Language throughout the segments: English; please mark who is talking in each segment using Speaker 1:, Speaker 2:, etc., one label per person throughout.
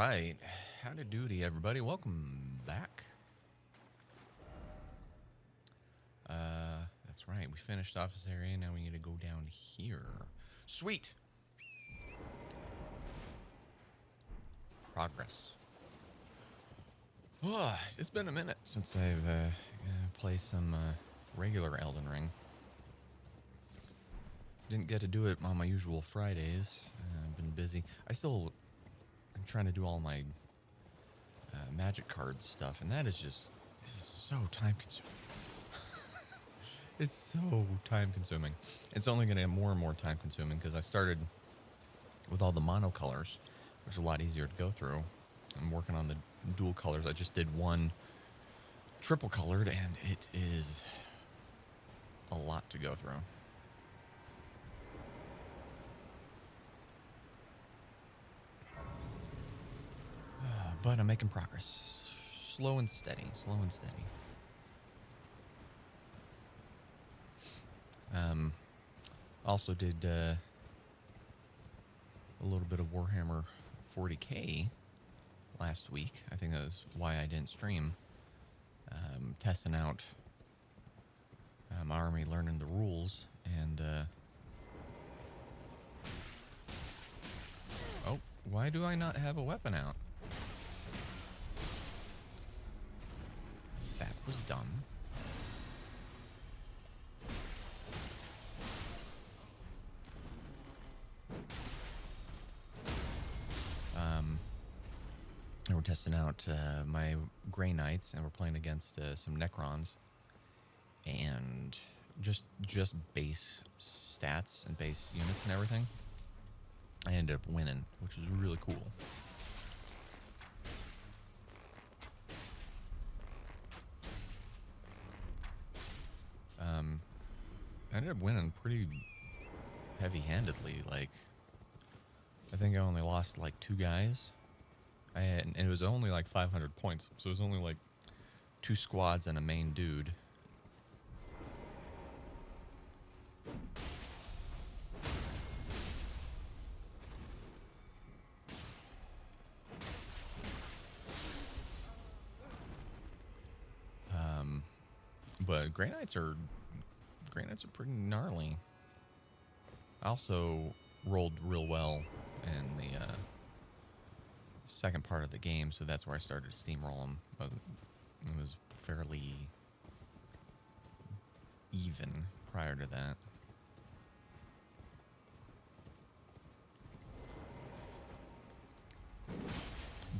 Speaker 1: right. Howdy doody, everybody. Welcome back. That's right. We finished off this area. Now we need to go down here. Sweet. Progress. It's been a minute since I've played some regular Elden Ring. Didn't get to do it on my usual Fridays. I've been busy. I'm trying to do all my magic cards stuff, and that is so time consuming. It's so time consuming. It's only going to get more and more time consuming because I started with all the monocolors, which is a lot easier to go through. I'm working on the dual colors. I just did one triple colored, and it is a lot to go through. But I'm making progress. Slow and steady, slow and steady. Also did a little bit of Warhammer 40K last week. I think that was why I didn't stream. Testing out my army, learning the rules, and oh, why do I not have a weapon out? That was dumb. And we're testing out my Grey Knights, and we're playing against some Necrons, and just base stats and base units and everything. I ended up winning, which was really cool. I ended up winning pretty heavy-handedly. Like, I think I only lost like 2 guys. And it was only like 500 points, so it was only like 2 squads and a main dude. But Grey Knights are pretty gnarly. I also rolled real well in the second part of the game, so that's where I started to steamroll them. But it was fairly even prior to that.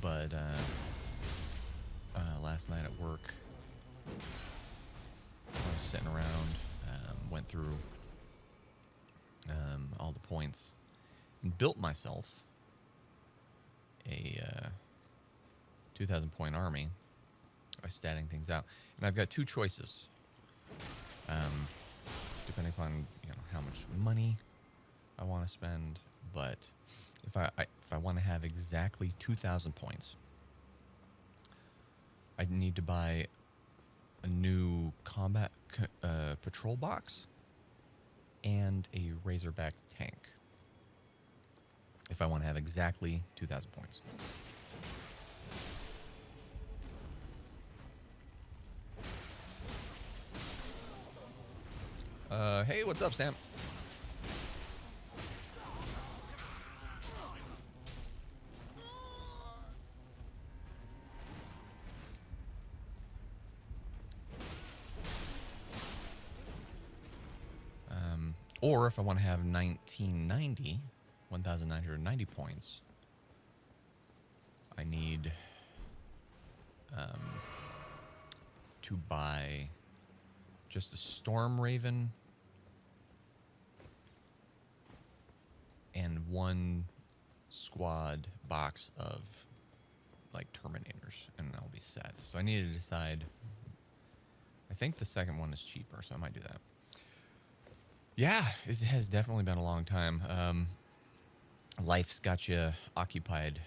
Speaker 1: But last night at work, I was sitting around, went through all the points, and built myself a 2,000 point army by statting things out. And I've got 2 choices, depending upon how much money I want to spend. But if I want to have exactly 2,000 points, I need to buy a new combat patrol box and a Razorback tank if I want to have exactly 2,000 points. Hey, what's up, Sam? Or if I want to have 1,990 points, I need to buy just a Storm Raven and 1 squad box of like Terminators, and I'll be set. So I need to decide. I think the second one is cheaper, so I might do that. Yeah, it has definitely been a long time. Life's got you occupied.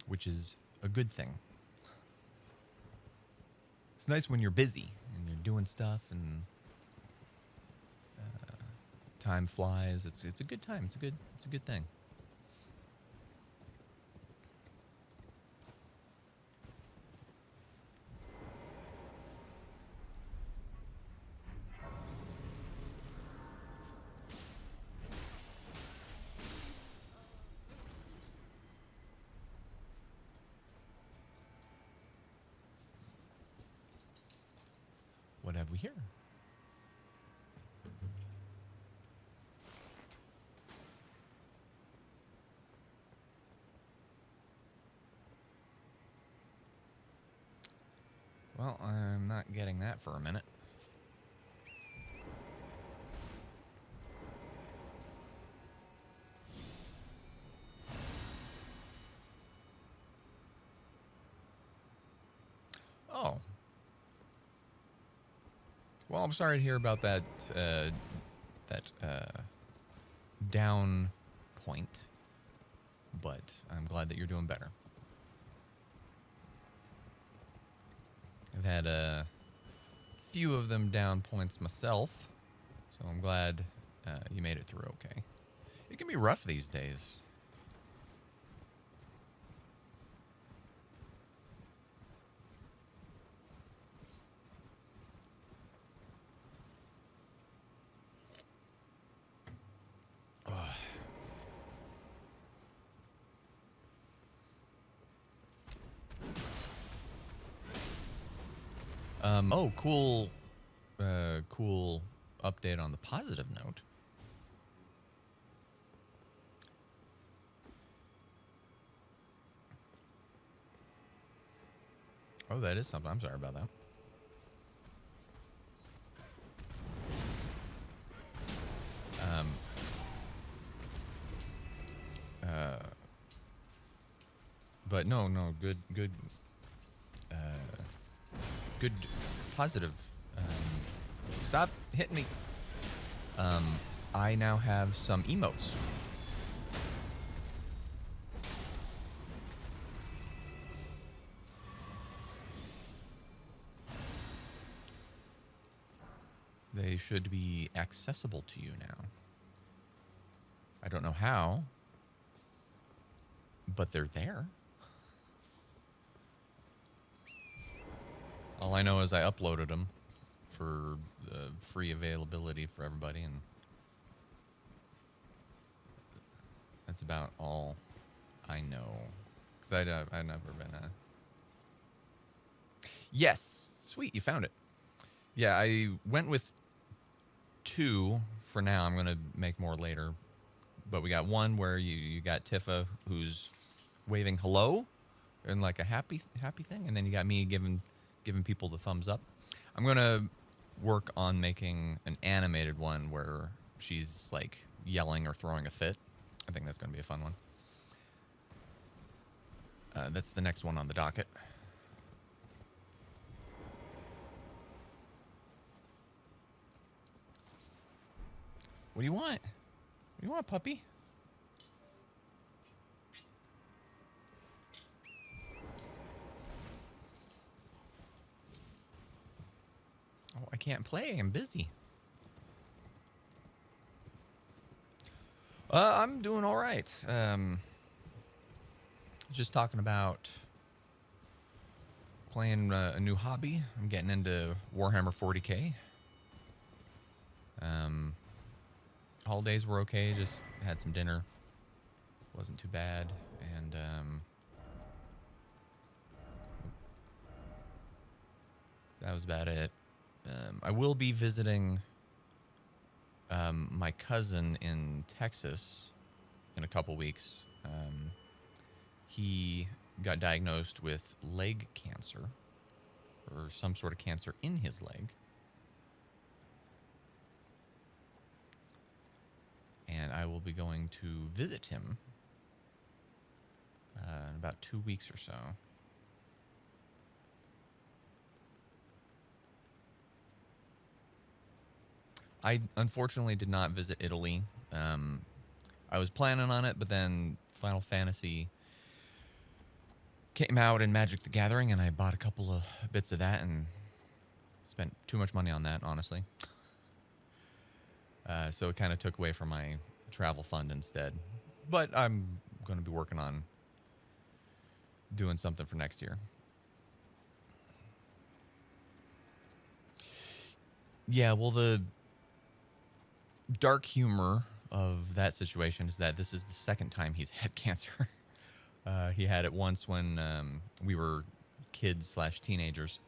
Speaker 1: Which is a good thing. It's nice when you're busy and you're doing stuff and Time flies. It's a good time. It's a good thing. What have we here? Well, I'm not getting that for a minute. Oh. Well, I'm sorry to hear about that down point, but I'm glad that you're doing better. I've had a few of them down points myself, so I'm glad you made it through okay. It can be rough these days. Oh, cool, cool update on the positive note. Oh, that is something. I'm sorry about that. But no, good, good, positive. Stop hitting me. I now have some emotes. They should be accessible to you now. I don't know how, but they're there. All I know is I uploaded them for free availability for everybody, and that's about all I know. Because I've never been a... Yes! Sweet, you found it. Yeah, I went with 2 for now. I'm going to make more later. But we got one where you got Tifa, who's waving hello and like a happy thing, and then you got me giving people the thumbs up. I'm going to work on making an animated one where she's like yelling or throwing a fit. I think that's going to be a fun one. That's the next one on the docket. What do you want? What do you want, puppy? Oh, I can't play. I'm busy. I'm doing all right. Just talking about playing a new hobby. I'm getting into Warhammer 40K. Holidays were okay. Just had some dinner. Wasn't too bad. And that was about it. I will be visiting my cousin in Texas in a couple weeks. He got diagnosed with leg cancer, or some sort of cancer in his leg. And I will be going to visit him in about 2 weeks or so. I unfortunately did not visit Italy. I was planning on it, but then Final Fantasy came out in Magic the Gathering, and I bought a couple of bits of that and spent too much money on that, honestly. So it kind of took away from my travel fund instead. But I'm going to be working on doing something for next year. Yeah, well, the dark humor of that situation is that this is the second time he's had cancer. He had it once when we were kids slash teenagers,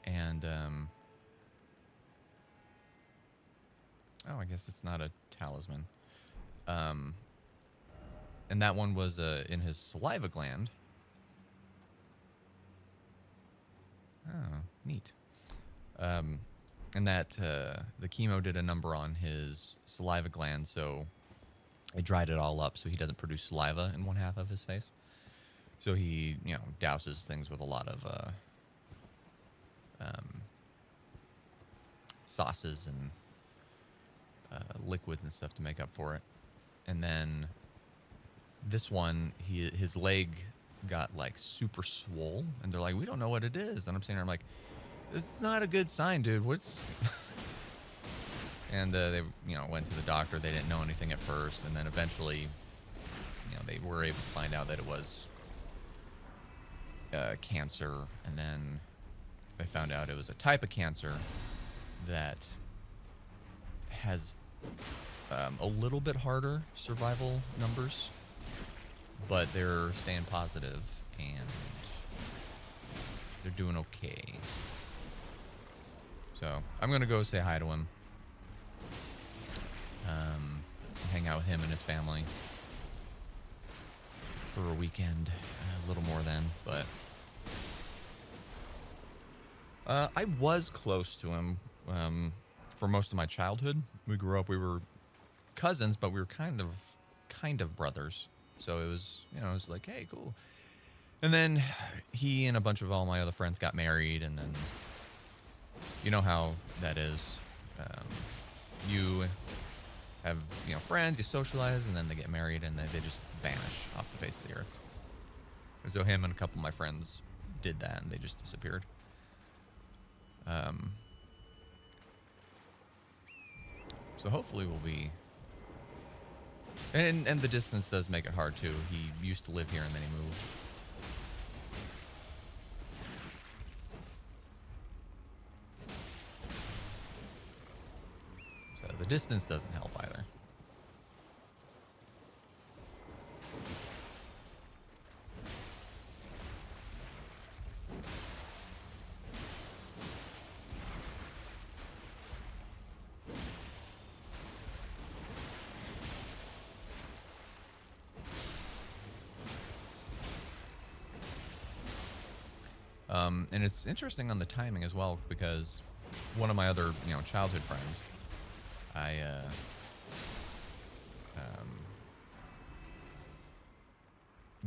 Speaker 1: and oh, I guess it's not a talisman. And that one was in his saliva gland. Oh, neat. And that the chemo did a number on his saliva gland, so it dried it all up, so he doesn't produce saliva in one half of his face. So he, douses things with a lot of sauces and liquids and stuff to make up for it. And then this one, his leg got like super swole, and they're like, we don't know what it is. And I'm sitting there, I'm like, this is not a good sign, dude. What's and they went to the doctor. They didn't know anything at first, and then eventually they were able to find out that it was cancer, and then they found out it was a type of cancer that has a little bit harder survival numbers, but they're staying positive and they're doing okay. So I'm gonna go say hi to him, hang out with him and his family for a weekend, a little more than, but I was close to him for most of my childhood. We grew up, we were cousins, but we were kind of brothers. So it was, it was like, hey, cool. And then he and a bunch of all my other friends got married, and then you know how that is. You have, friends, you socialize, and then they get married, and they just vanish off the face of the earth. So him and a couple of my friends did that, and they just disappeared. So hopefully we'll be... And the distance does make it hard, too. He used to live here, and then he moved. So the distance doesn't help either. And it's interesting on the timing as well, because one of my other, childhood friends,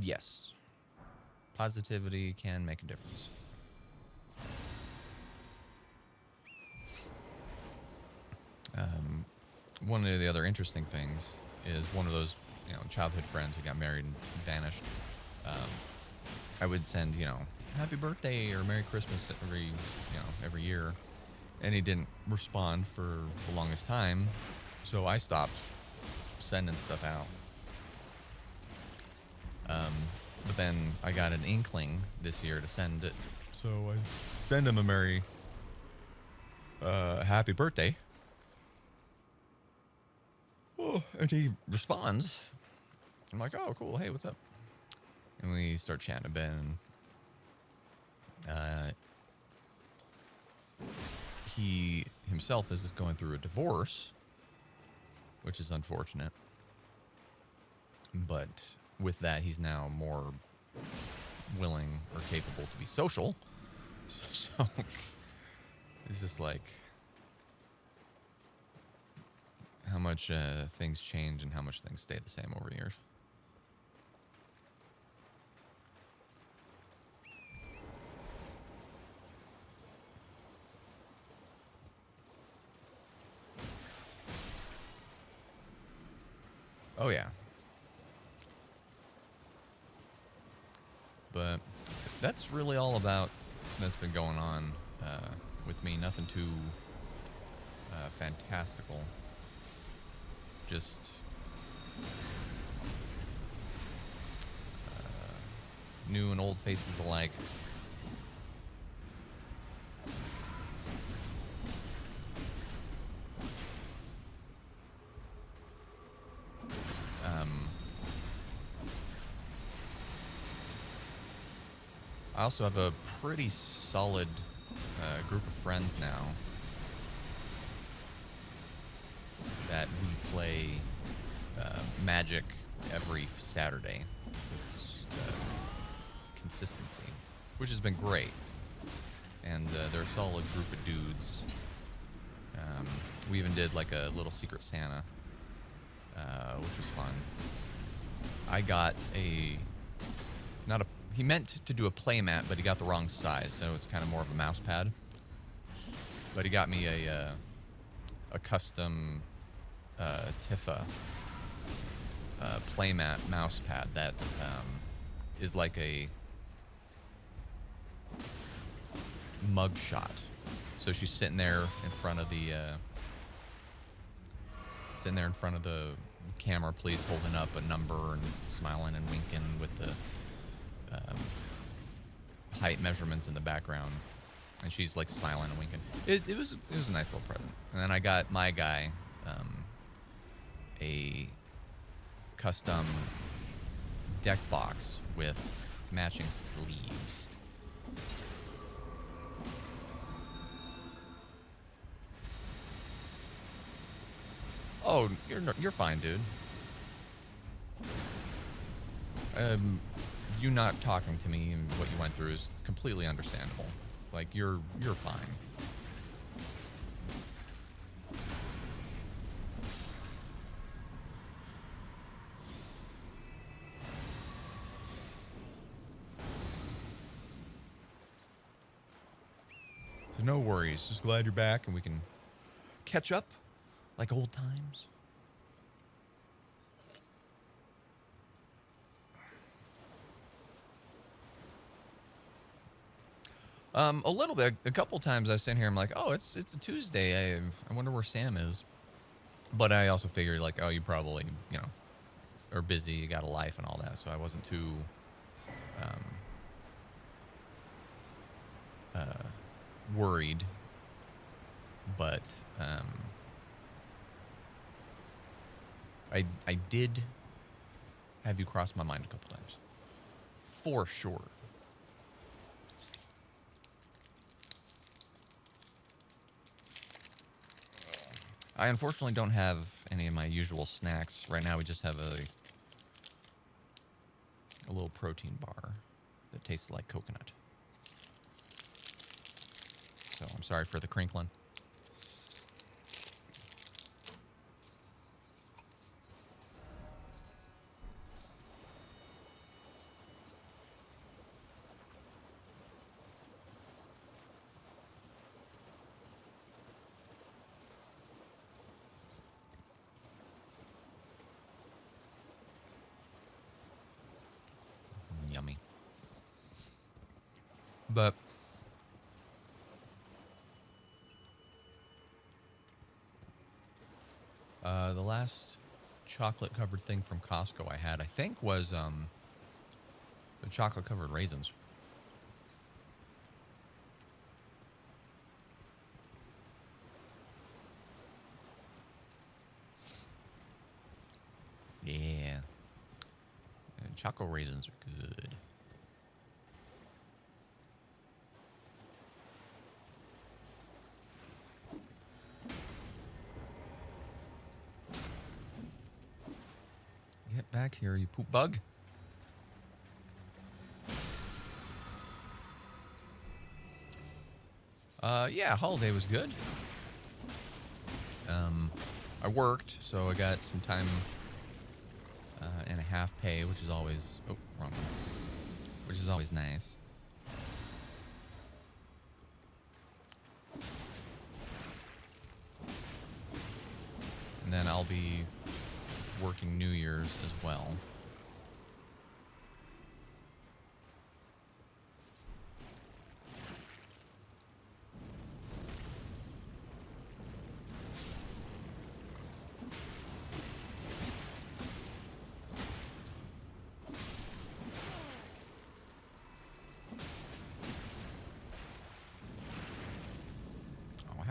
Speaker 1: yes, positivity can make a difference. One of the other interesting things is one of those, childhood friends who got married and vanished. I would send, happy birthday or Merry Christmas every year, and he didn't respond for the longest time, so I stopped sending stuff out. But then I got an inkling this year to send it, so I send him a merry happy birthday. Oh, and he responds. I'm like, oh, cool, hey, what's up? And we start chatting a bit, and he himself is going through a divorce, which is unfortunate. But with that, he's now more willing or capable to be social. So it's just like how much things change and how much things stay the same over years. Oh, yeah. But that's really all that's been going on with me. Nothing too fantastical. just new and old faces alike. I also have a pretty solid group of friends now that we play Magic every Saturday with consistency, which has been great. And they're a solid group of dudes. We even did like a little Secret Santa, which was fun. I got he meant to do a playmat, but he got the wrong size, so it's kind of more of a mouse pad. But he got me a custom Tifa playmat mouse pad that is like a mug shot. So she's sitting there in front of the camera, please, holding up a number and smiling and winking with the height measurements in the background, and she's like smiling and winking. It was a nice little present. And then I got my guy a custom deck box with matching sleeves. Oh, you're fine, dude. You not talking to me and what you went through is completely understandable. Like, you're fine. So no worries. Just glad you're back and we can catch up like old times. A little bit. A couple times I was sitting here, I'm like, oh, it's a Tuesday. I wonder where Sam is. But I also figured, like, oh, you probably, are busy. You got a life and all that. So I wasn't too worried. But I did have you cross my mind a couple times. For sure. I unfortunately don't have any of my usual snacks. Right now we just have a little protein bar that tastes like coconut. So I'm sorry for the crinkling. Yummy. But the last chocolate-covered thing from Costco I had, I think, was the chocolate-covered raisins. Yeah. Choco raisins are good. Get back here, you poop bug. Yeah, holiday was good. I worked, so I got some time and a half pay, which is always wrong one, which is always nice. And then I'll be working New Year's as well.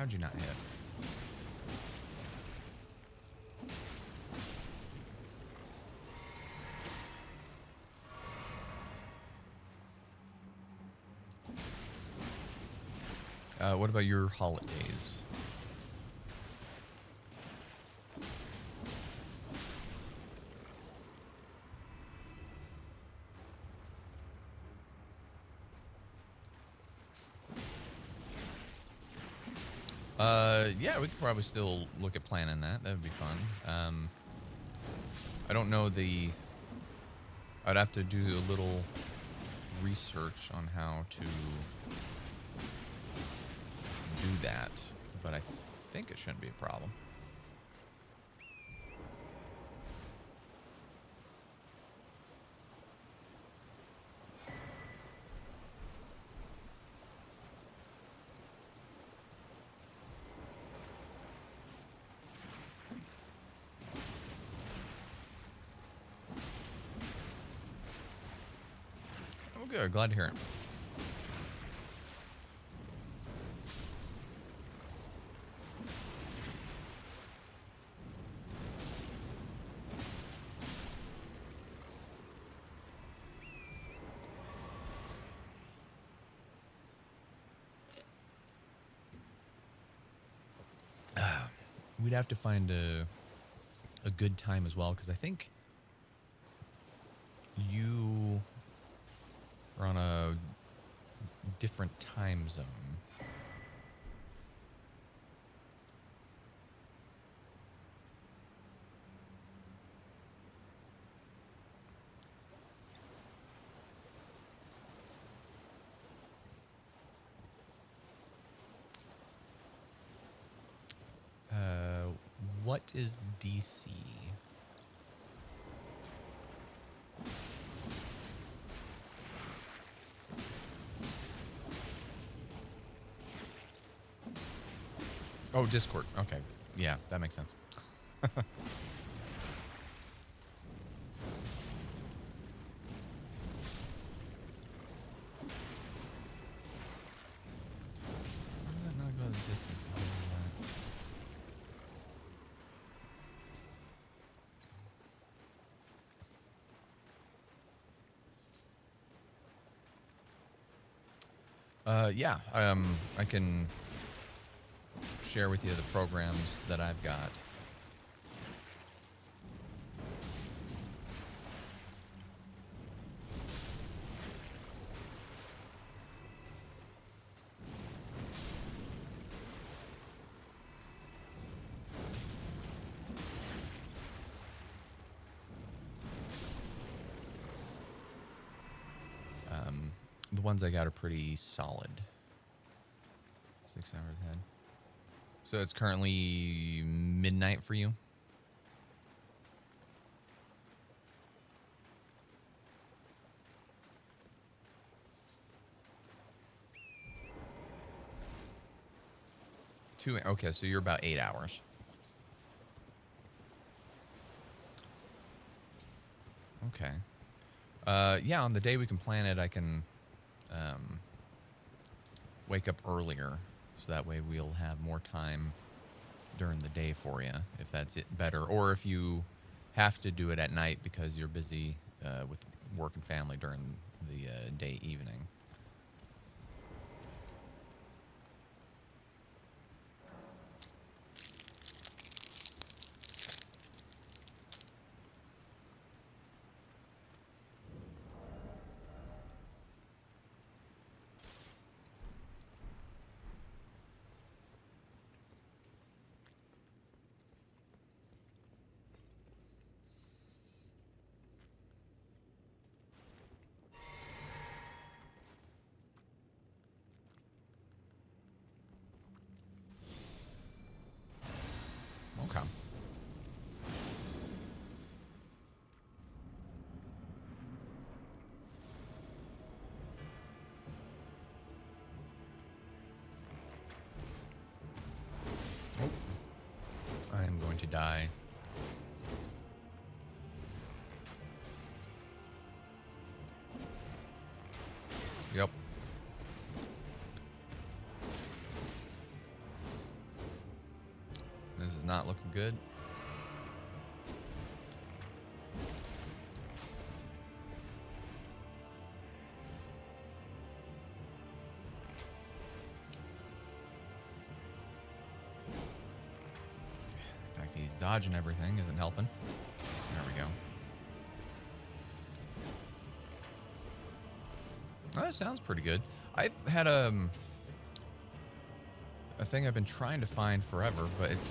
Speaker 1: How'd you not hit? What about your holidays? Yeah, we could probably still look at planning that. That would be fun. I don't know I'd have to do a little research on how to do that, but I think it shouldn't be a problem. Oh, good. Glad to hear it. We'd have to find a good time as well, because I think you are on a different time zone. What is DC? Oh, Discord. Okay. Yeah, that makes sense. Yeah, I can share with you the programs that I've got. The ones I got are pretty solid. 6 hours ahead. So it's currently midnight for you? Okay, so you're about 8 hours. Okay. Yeah, on the day we can plan it, I can wake up earlier, so that way we'll have more time during the day for you, if that's it better. Or if you have to do it at night because you're busy with work and family during the day evening. Okay. Oh. I am going to die. Yep. not looking good. In fact, he's dodging everything, isn't helping. There we go. Oh, that sounds pretty good. I've had a thing I've been trying to find forever, but it's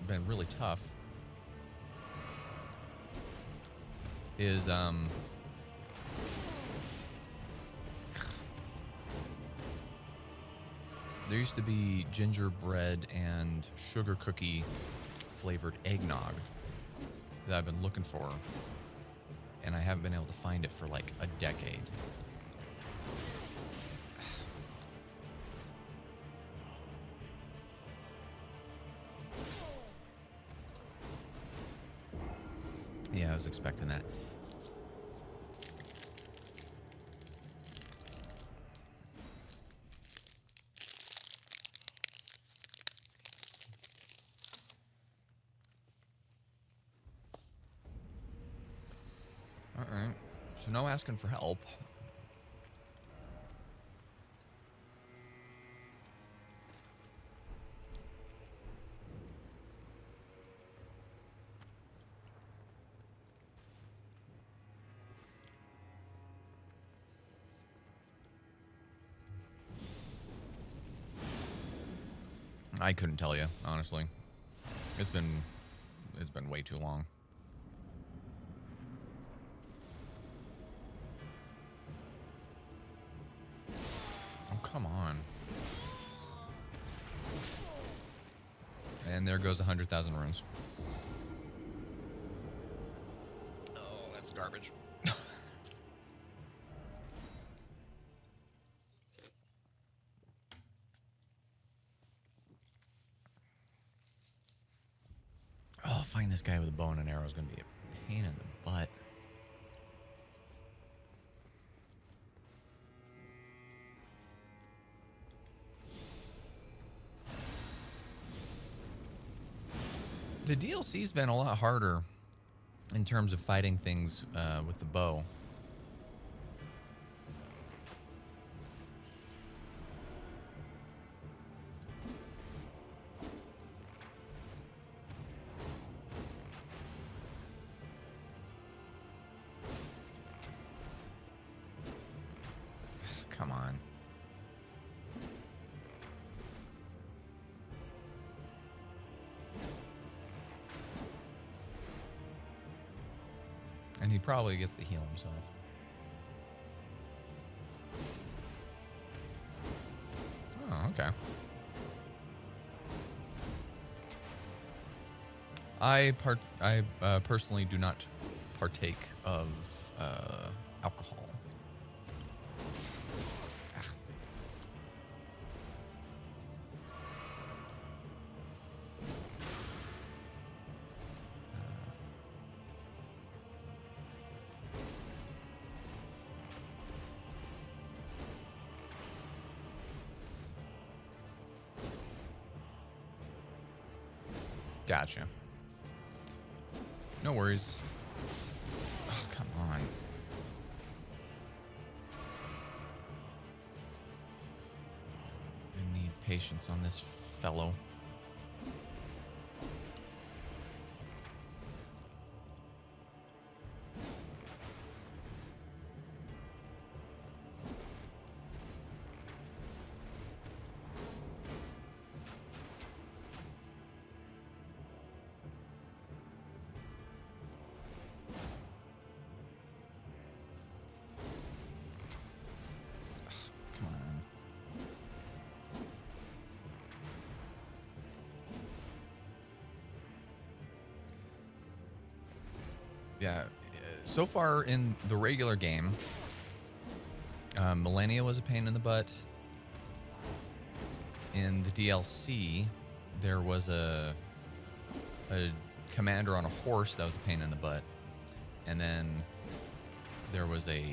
Speaker 1: been really tough. Is there used to be gingerbread and sugar cookie flavored eggnog that I've been looking for, and I haven't been able to find it for like a decade. Yeah, I was expecting that. All right. So no asking for help. I couldn't tell you, honestly. It's been way too long. Oh, come on. And there goes 100,000 runes. Oh, that's garbage. Oh, find this guy with a bow and an arrow is going to be a pain in the butt. The DLC's been a lot harder in terms of fighting things with the bow. Come on. And he probably gets to heal himself. Oh, okay. I personally do not partake of alcohol. Gotcha. No worries. Oh, come on. I need patience on this fellow. Yeah, so far in the regular game, Millennia was a pain in the butt. In the DLC, there was a commander on a horse that was a pain in the butt. And then there was a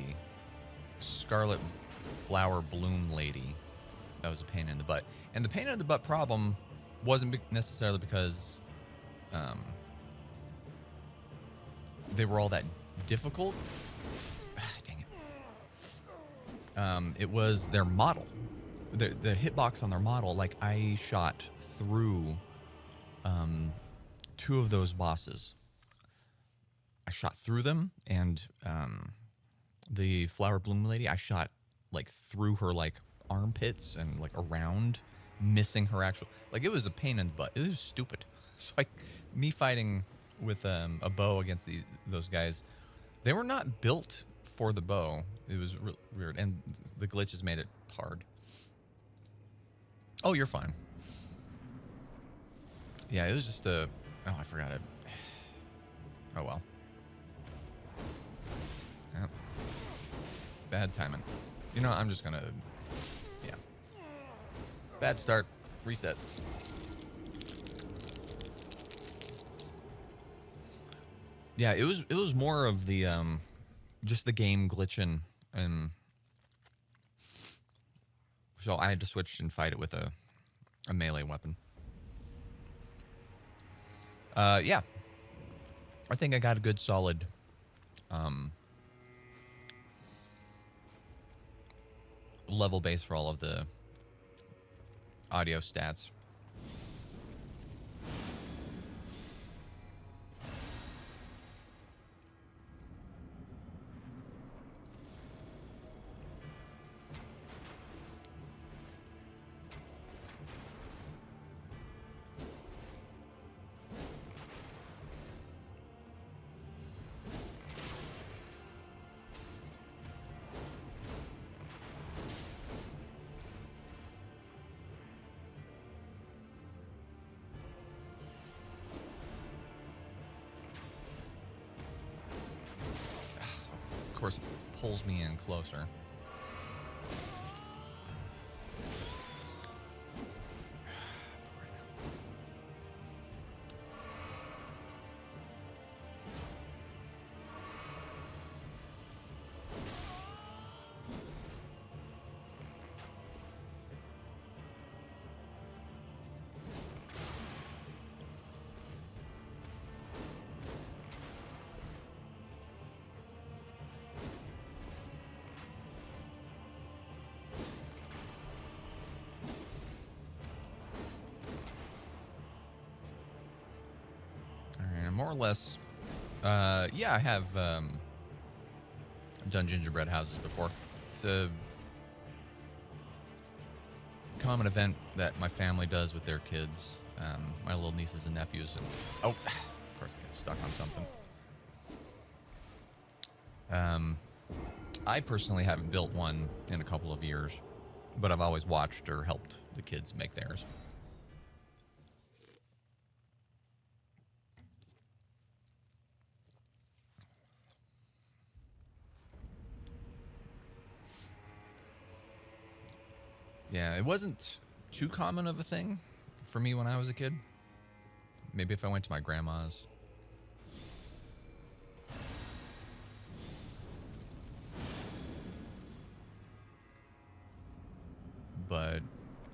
Speaker 1: scarlet flower bloom lady that was a pain in the butt. And the pain in the butt problem wasn't necessarily because um, they were all that difficult. Dang it. It was their model. The hitbox on their model, like I shot through 2 of those bosses. I shot through them, and the flower bloom lady, I shot like through her like armpits and like around, missing her actual. Like it was a pain in the butt. It was stupid. So me fighting with a bow against those guys, they were not built for the bow. It was weird, and the glitches made it hard. Oh, you're fine. Yeah, it was just a. Oh, I forgot it. Oh well. Yep. Bad timing. You know, I'm just gonna. Yeah. Bad start. Reset. Yeah, it was more of the just the game glitching, and so I had to switch and fight it with a melee weapon. Yeah. I think I got a good solid level base for all of the audio stats. Of course, it pulls me in closer. More or less, yeah, I have done gingerbread houses before. It's a common event that my family does with their kids, my little nieces and nephews. And oh, of course, I get stuck on something. I personally haven't built one in a couple of years, but I've always watched or helped the kids make theirs. Yeah, it wasn't too common of a thing for me when I was a kid. Maybe if I went to my grandma's. But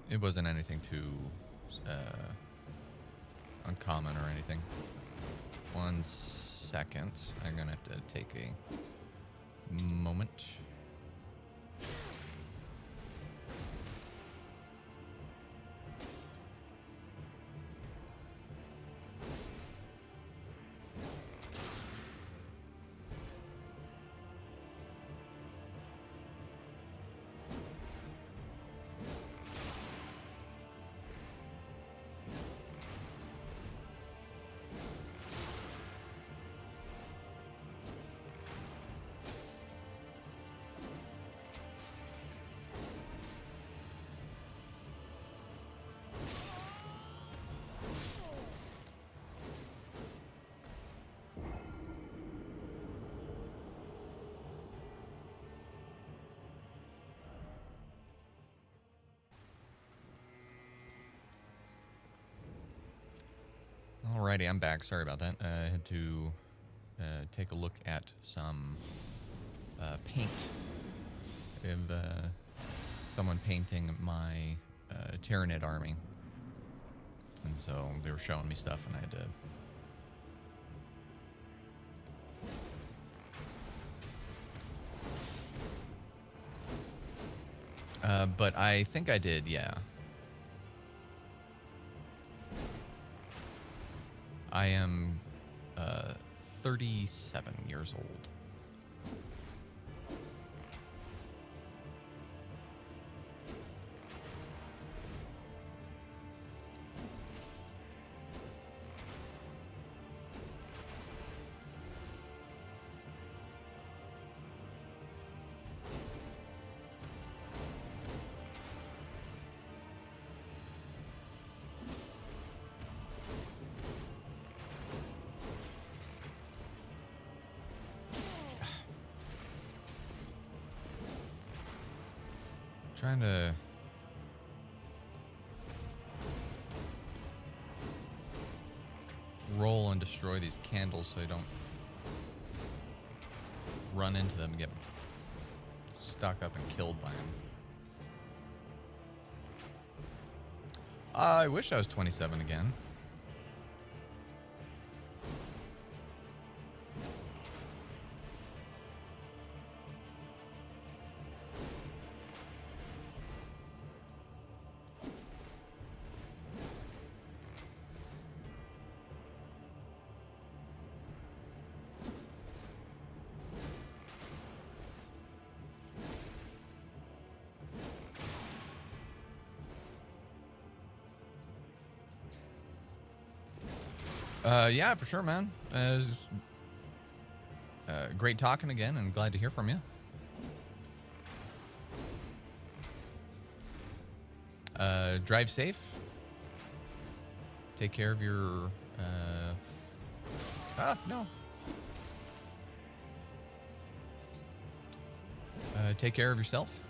Speaker 1: it wasn't anything too uncommon or anything. 1 second. I'm going to have to take a moment. Alrighty, I'm back. Sorry about that. I had to take a look at some paint. I have someone painting my Tyranid army. And so they were showing me stuff, and I had to But I think I did, yeah. I am 37 years old. Trying to roll and destroy these candles so I don't run into them and get stuck up and killed by them. I wish I was 27 again. Yeah, for sure, man. It was, great talking again, and glad to hear from you. Drive safe. Take care of your... no. Take care of yourself.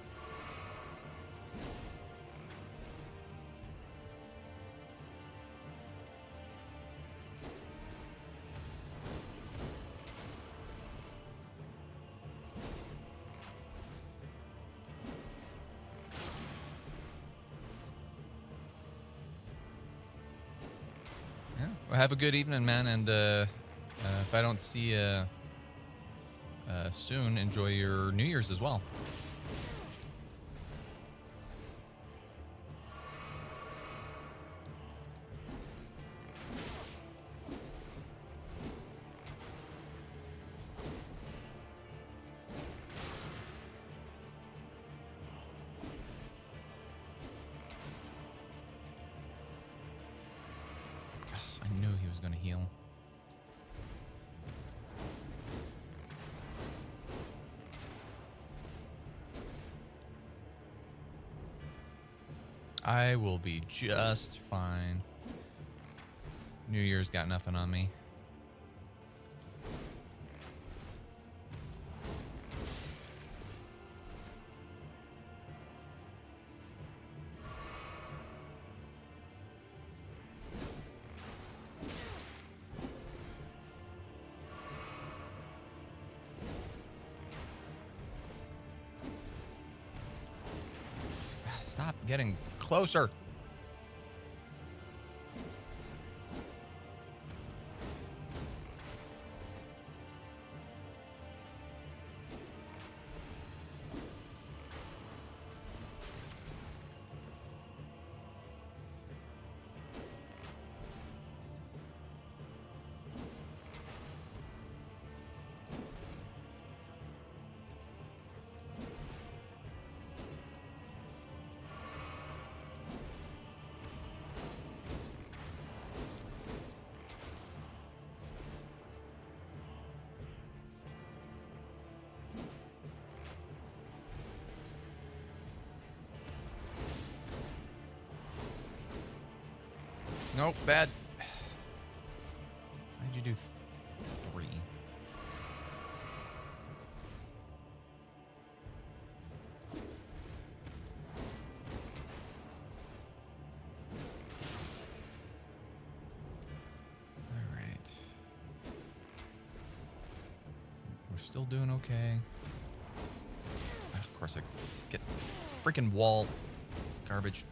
Speaker 1: Well, have a good evening, man, and if I don't see you soon, enjoy your New Year's as well. I knew he was going to heal. I will be just fine. New Year's got nothing on me. Stop getting closer. Nope, bad. Why'd you do 3? All right. We're still doing okay. Of course, I get freaking wall garbage.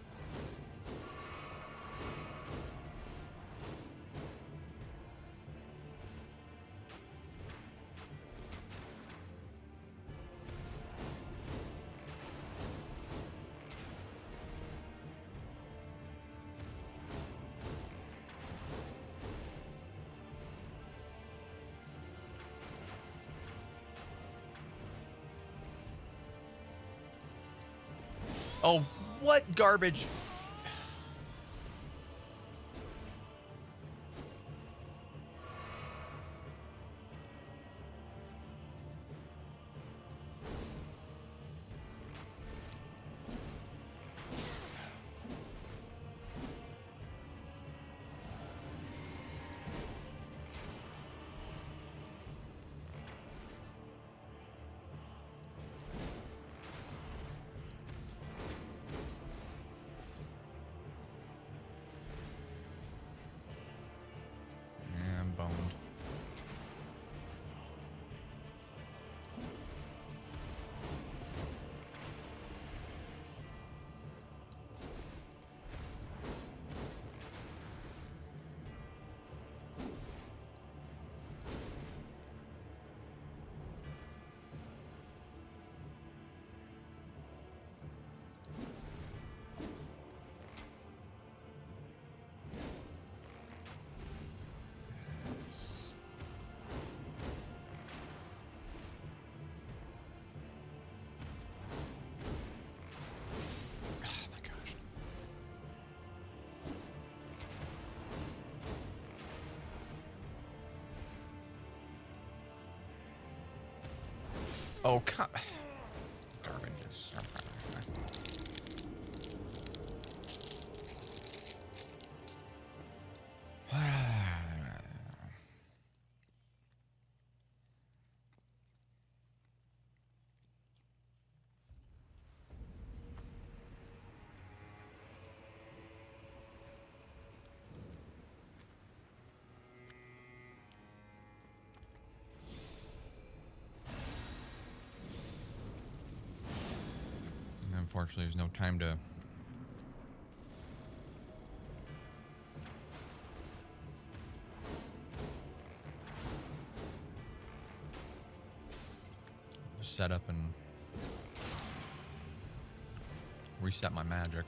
Speaker 1: Oh, what garbage? Yeah, I'm boned. Oh my gosh. Oh, garbage is so Unfortunately, there's no time to set up and reset my magic.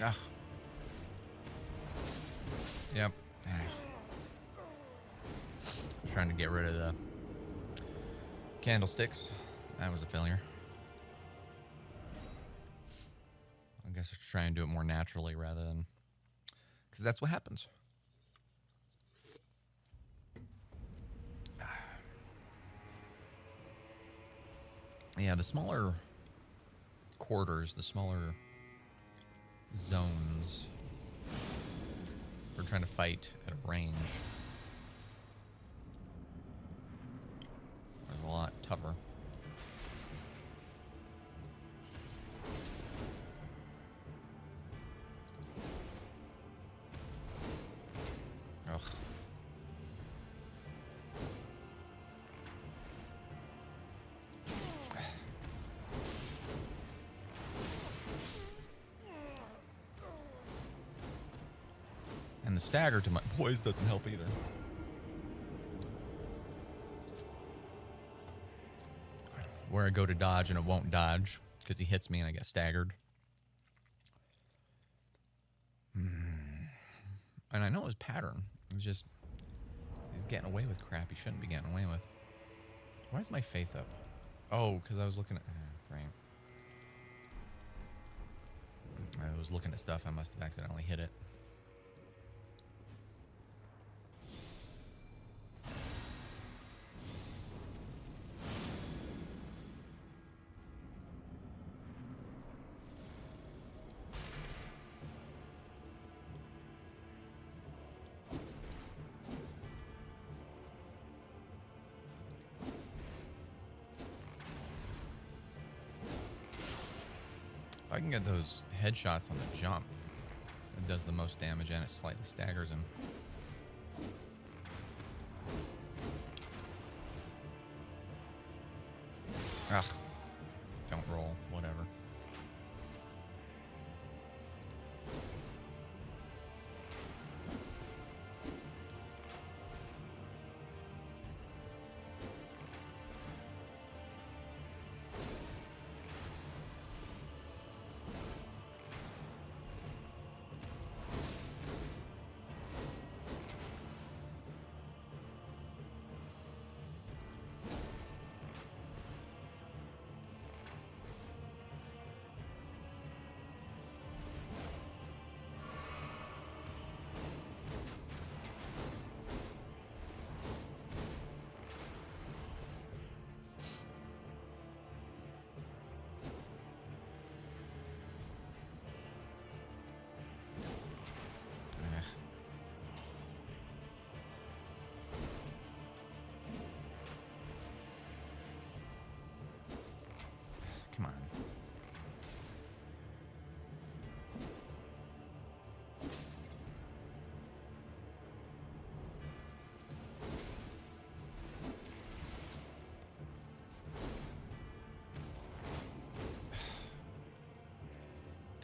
Speaker 1: Ugh. Yep. Trying to get rid of the candlesticks. That was a failure. I guess I should try and do it more naturally rather than... because that's what happens. Yeah, the smaller quarters, the smaller zones for trying to fight at a range is a lot tougher. Ugh. And the stagger to my boys doesn't help either. Where I go to dodge and it won't dodge because he hits me and I get staggered. And I know his pattern. It's just he's getting away with crap he shouldn't be getting away with. Why is my faith up? Oh, because I was looking at... great. I was looking at stuff. I must have accidentally hit it. If I can get those headshots on the jump, it does the most damage and it slightly staggers him. Ugh. Don't roll. Whatever.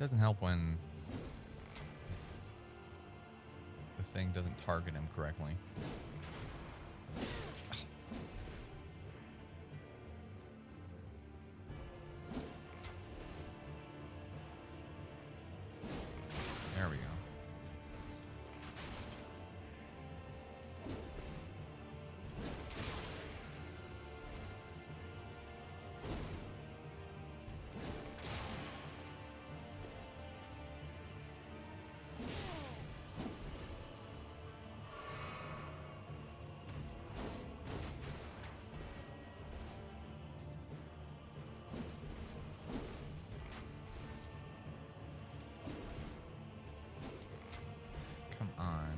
Speaker 1: Doesn't help when the thing doesn't target him correctly. There we go. Come on.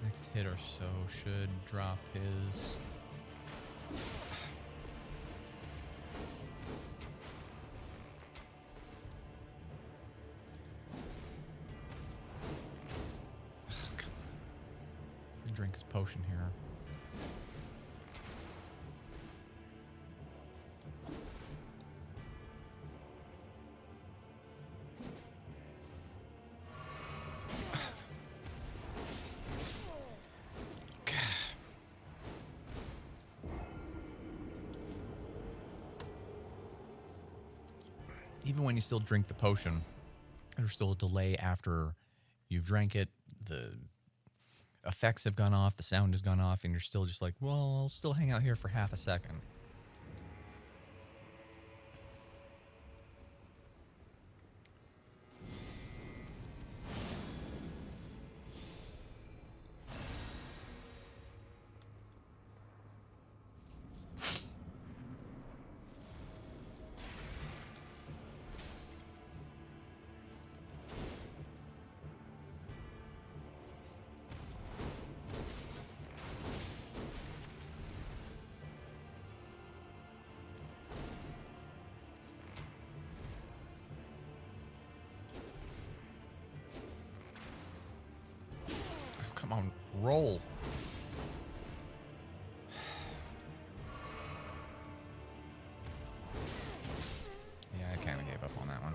Speaker 1: Next hit or so should drop his... Drink his potion here. Even when you still drink the potion, there's still a delay after you've drank it. The effects have gone off, the sound has gone off, and you're still just like, well, I'll still hang out here for half a second. Come on, roll. Yeah, I kind of gave up on that one.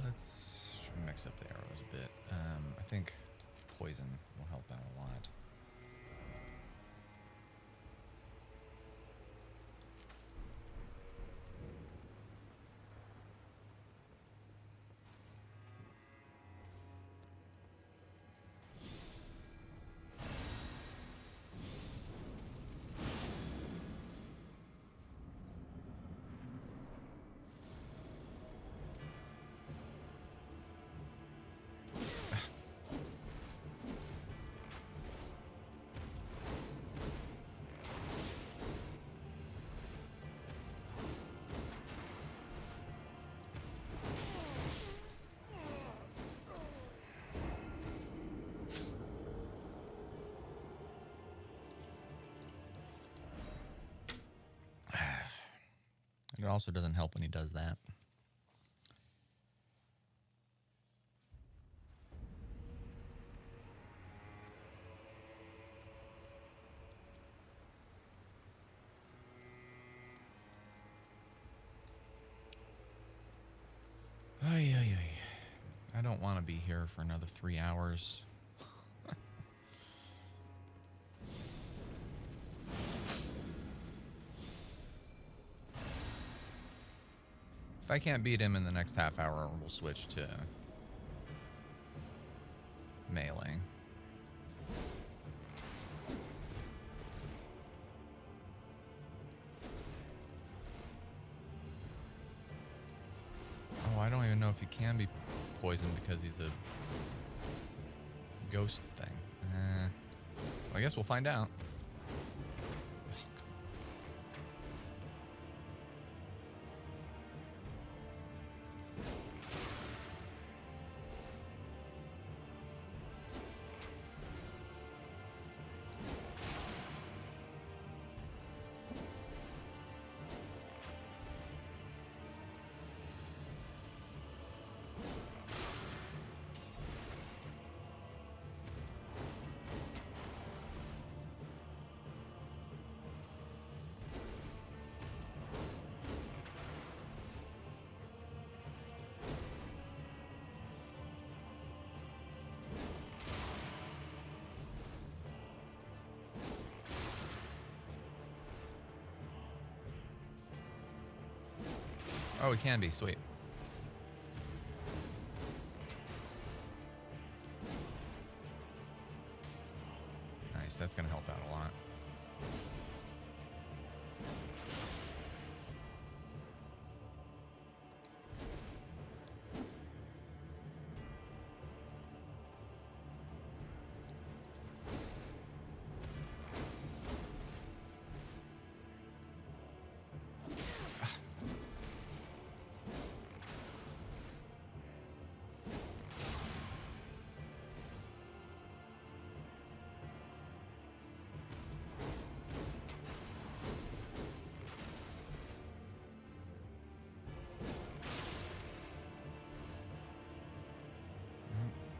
Speaker 1: Let's mix up the arrows a bit. I think poison will help out a lot. It also doesn't help when he does that. Ay, ay, ay. I don't want to be here for another 3 hours. If I can't beat him in the next half hour, we'll switch to melee. Oh, I don't even know if he can be poisoned because he's a ghost thing. Well, I guess we'll find out. Oh, it can be. Sweet. Nice. That's going to help out a lot.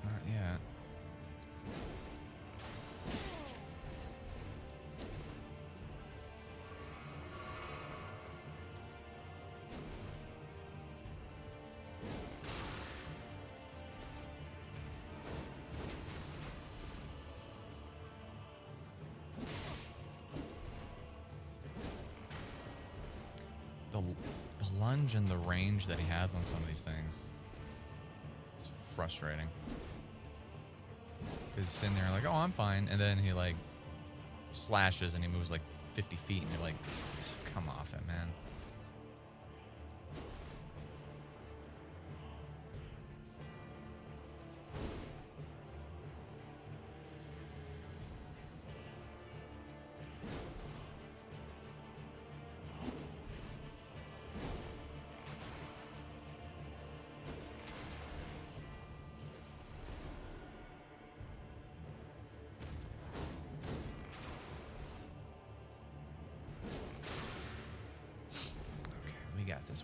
Speaker 1: Not yet. The lunge and the range that he has on some of these things is frustrating. He's sitting there like, oh, I'm fine. And then he like slashes and he moves like 50 feet and you're like, come off it, man.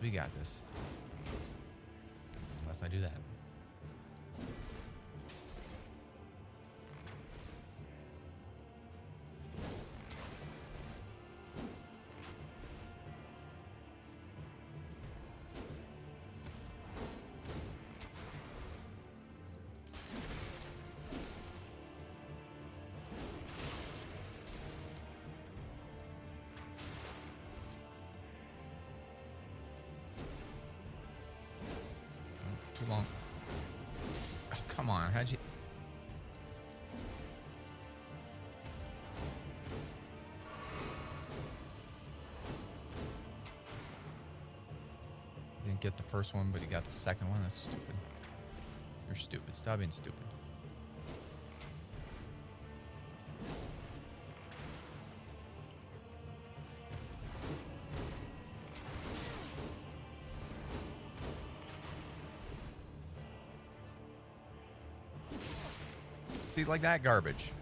Speaker 1: We got this. Unless I do that. Too long. Oh, come on. How'd you... You didn't get the first one, but you got the second one? That's stupid. You're stupid. Stop being stupid. See, like that garbage.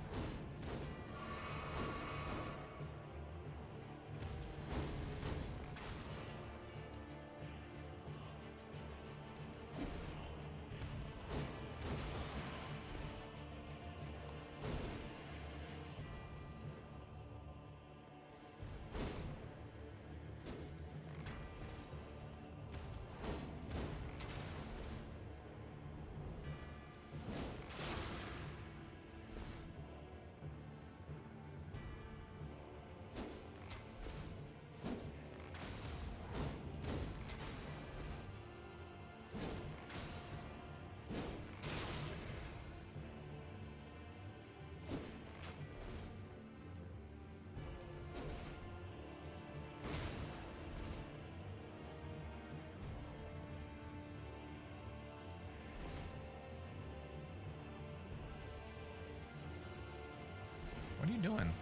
Speaker 1: What are you doing?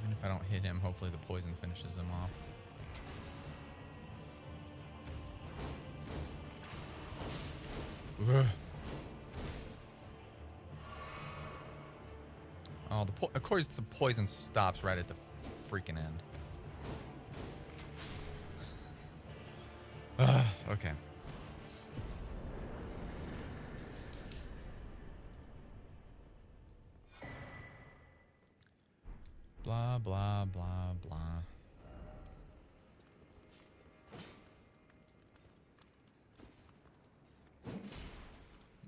Speaker 1: Even if I don't hit him, hopefully the poison finishes him off. Ugh. Oh, of course the poison stops right at the freaking end. Okay. Blah, blah, blah, blah.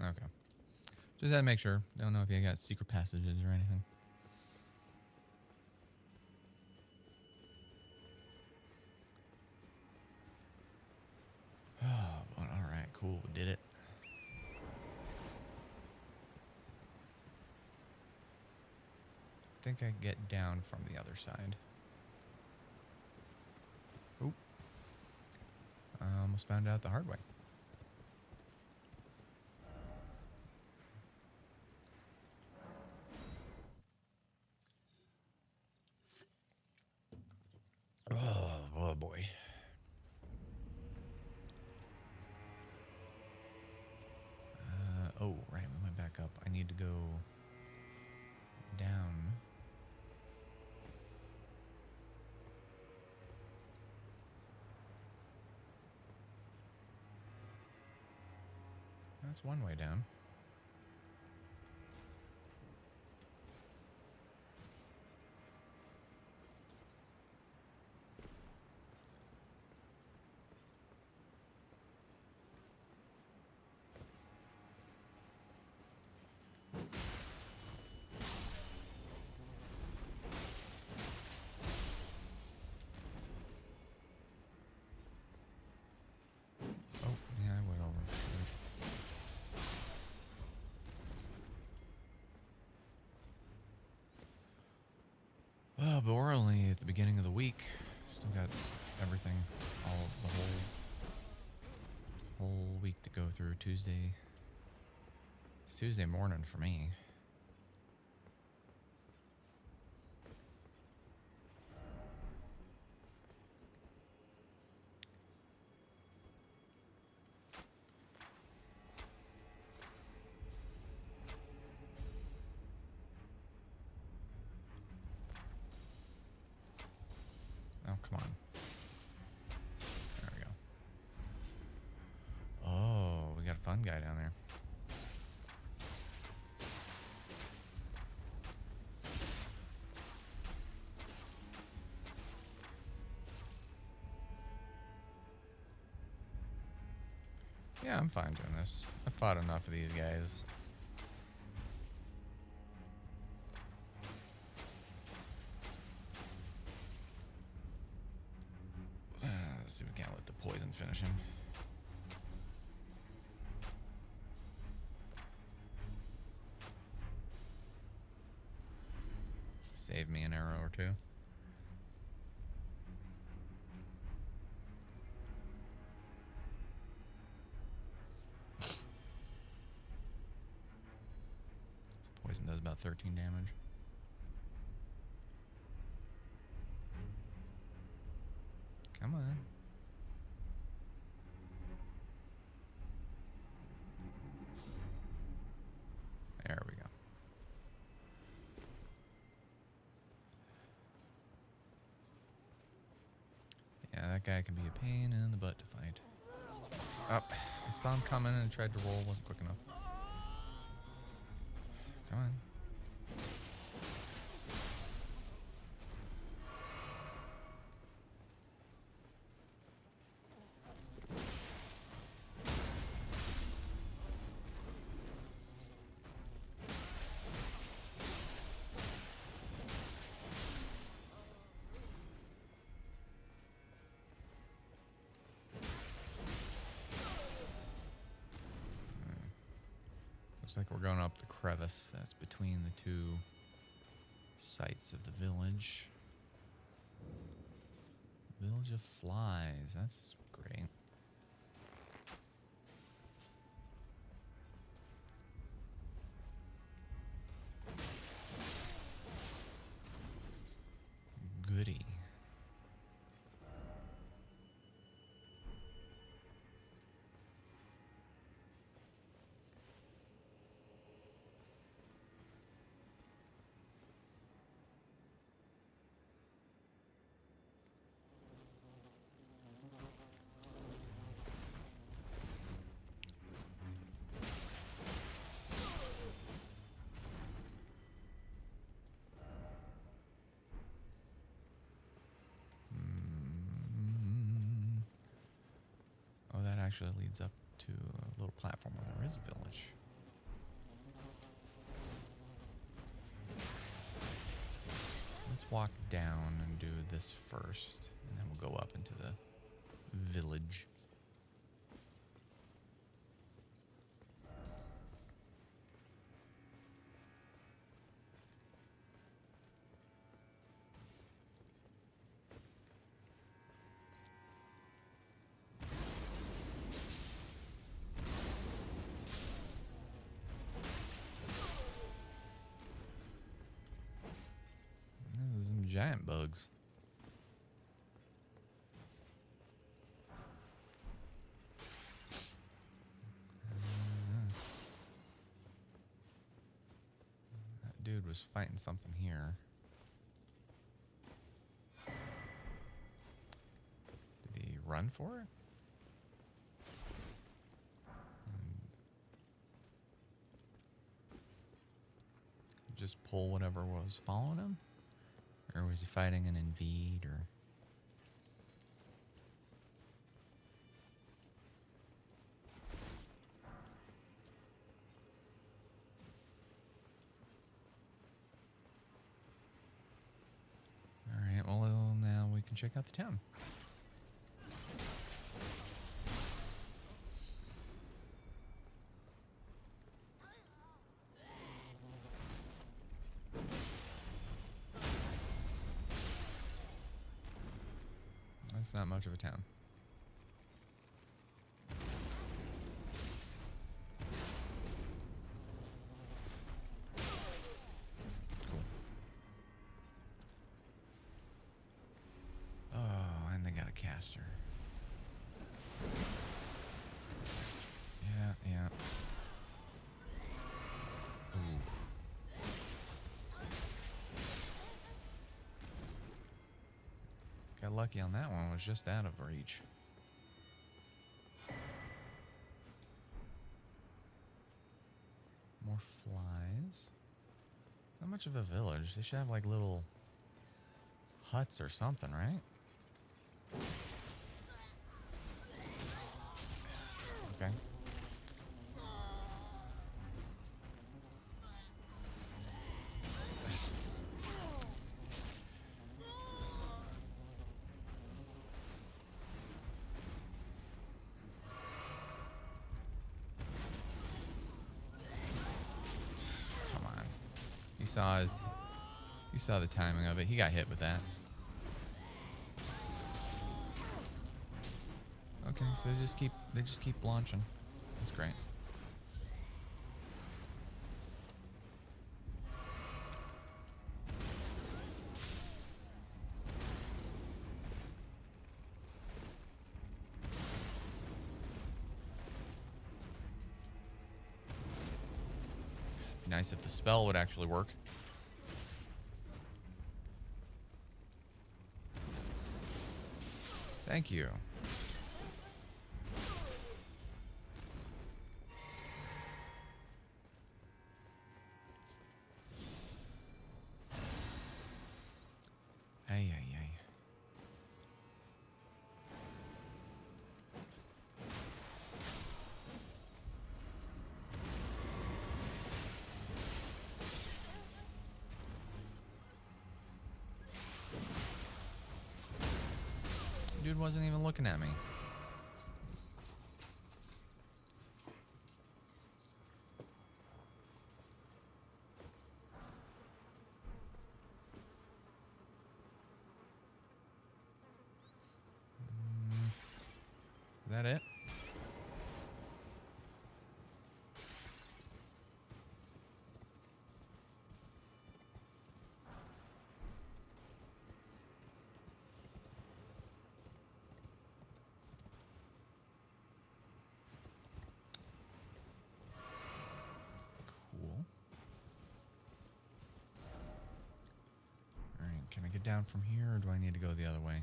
Speaker 1: Okay. Just had to make sure. Don't know if you got secret passages or anything. Oh, well, all right, cool. We did it. I think I get down from the other side. Oop. I almost found out the hard way. Oh boy. Oh, right, we went back up. I need to go down. That's one way down. Oh, yeah, I went over. Well, but we're only at the beginning of the week. Still got everything, the whole week to go through. Tuesday. It's Tuesday morning for me. Oh, come on. There we go. Oh, we got a fun guy down there. Yeah, I'm fine doing this. I've fought enough of these guys. Let's see if we can't let the poison finish him. Save me an arrow or two. Poison does about 13 damage. Come on. There we go. Yeah, that guy can be a pain in the butt to fight. Oh, I saw him coming and tried to roll. Wasn't quick enough. Come on. Looks like we're going up the crevice that's between the two sites of the village. Village of Flies. That's great. Goody. actually leads up to a little platform where there is a village. Let's walk down and do this first, and then we'll go up into the village. There's some giant bugs. That dude was fighting something here. Did he run for it? Just pull whatever was following him? Or was he fighting an invade or... Alright, well now we can check out the town. That's not much of a town. Cool. Oh, and they got a caster. Yeah. Ooh. Got lucky on that one, was just out of reach. More flies. It's not much of a village. They should have like little huts or something, right? Okay. You saw the timing of it. He got hit with that. Okay, so they just keep launching. That's great. Be nice if the spell would actually work. Thank you. Ay. Dude wasn't even looking at me. Is that it? Can I get down from here, or do I need to go the other way?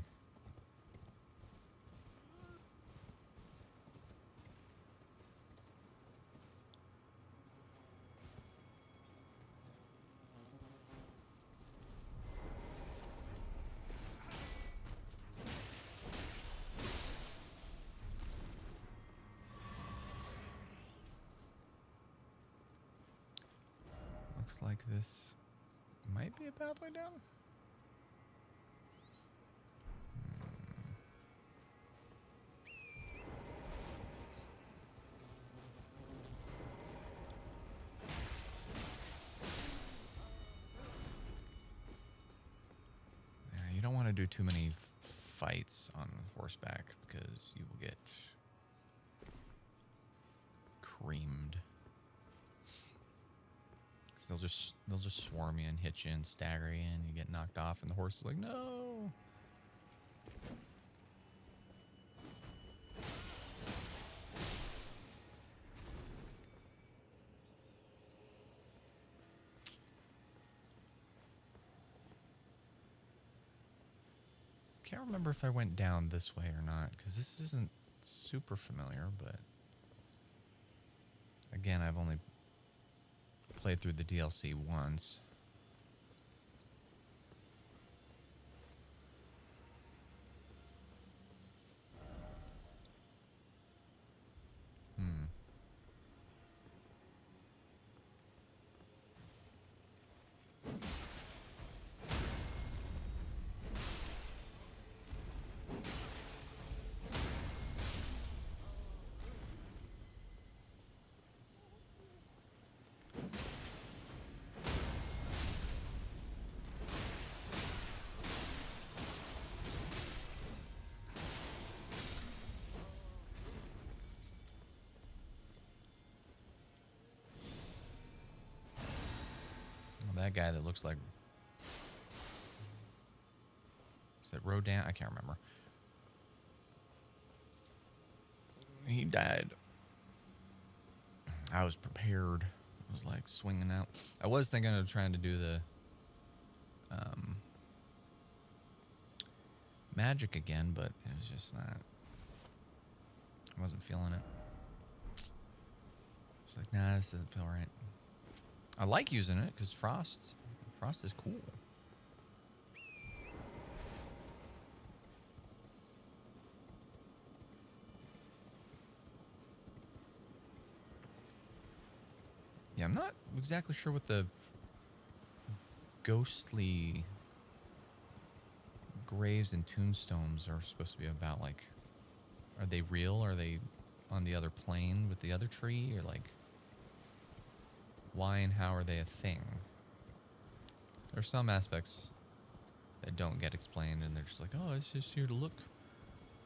Speaker 1: like this might be a pathway down. Yeah, you don't want to do too many fights on horseback because you will get creamed. They'll just swarm you and hit you and stagger you, and you get knocked off, and the horse is like, no. Can't remember if I went down this way or not, because this isn't super familiar, but again, I've only played through the DLC once. That guy that looks like... Is that Rodan? I can't remember. He died. I was prepared. I was like swinging out. I was thinking of trying to do the magic again, but it was just not... I wasn't feeling it. It's like, nah, this doesn't feel right. I like using it because frost is cool. Yeah, I'm not exactly sure what the ghostly graves and tombstones are supposed to be about. Like, are they real? Are they on the other plane with the other tree? Or like, why and how are they a thing? There's some aspects that don't get explained, and they're just like, oh, it's just here to look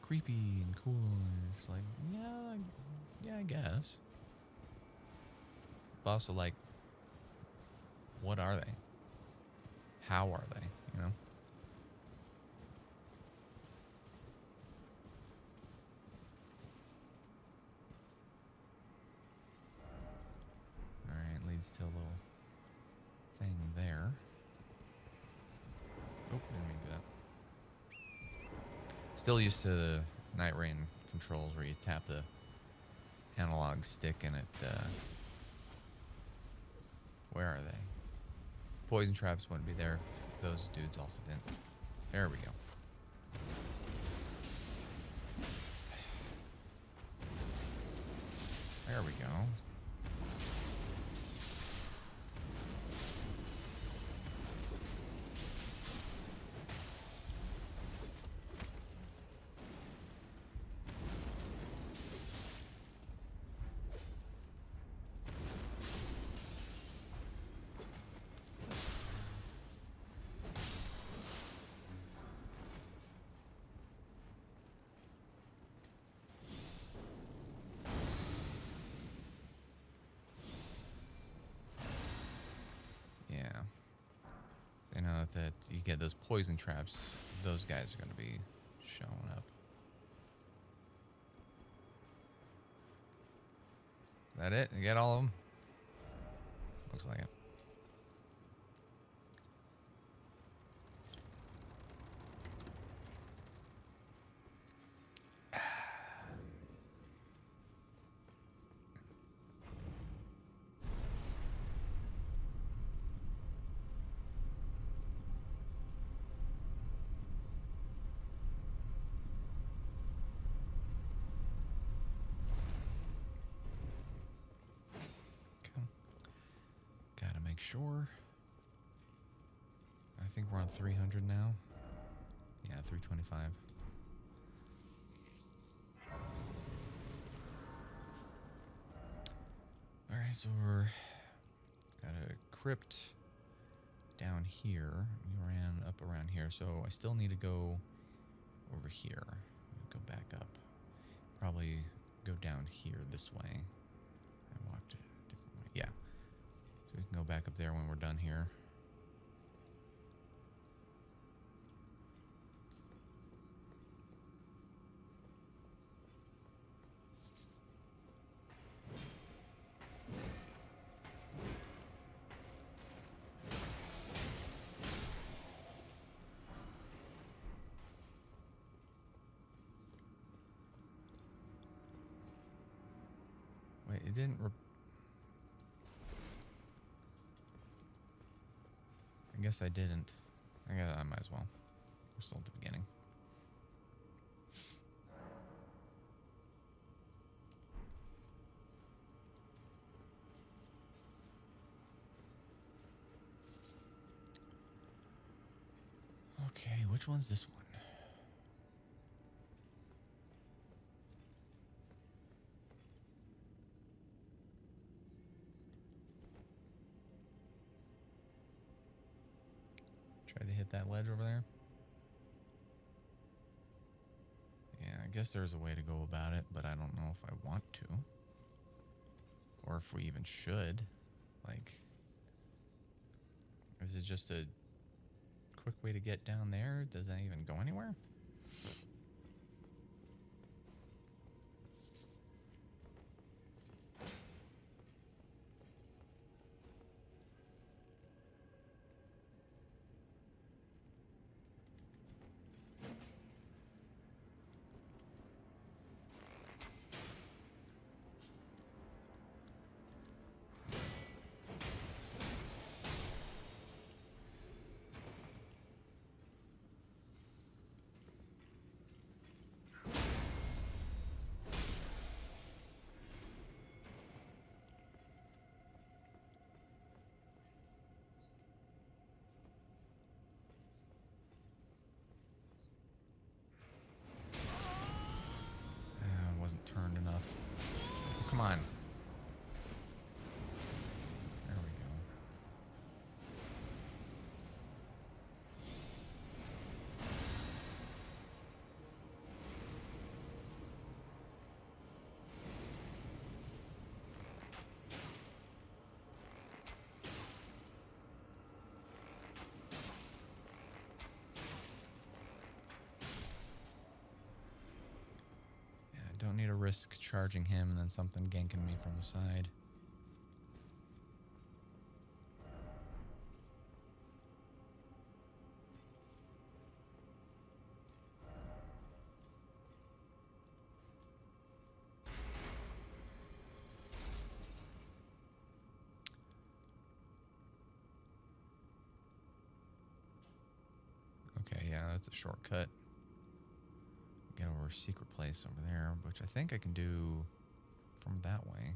Speaker 1: creepy and cool. And it's like, yeah, I guess. But also, like, what are they? How are they? You know? Alright, leads to a little thing there. Oh, didn't mean to do that. Still used to the Night Rain controls where you tap the analog stick and it, where are they? Poison traps wouldn't be there if those dudes also didn't. There we go. There we go. That you get those poison traps, those guys are going to be showing up. Is that it? You get all of them? Looks like it. sure. I think we're on 300 now. Yeah, 325. Alright, so we're got a crypt down here. We ran up around here, so I still need to go over here. Go back up. Probably go down here this way. I walked a different way. Yeah. So we can go back up there when we're done here. Wait, it didn't... I guess I didn't. I might as well. We're still at the beginning. Okay, which one's this one? Try to hit that ledge over there. Yeah, I guess there's a way to go about it, but I don't know if I want to. Or if we even should. Like, is it just a quick way to get down there? Does that even go anywhere? Wasn't turned enough. Oh, come on. There we go. Don't need to risk charging him and then something ganking me from the side. Okay, yeah, that's a shortcut. Get over a secret place over there, which I think I can do from that way.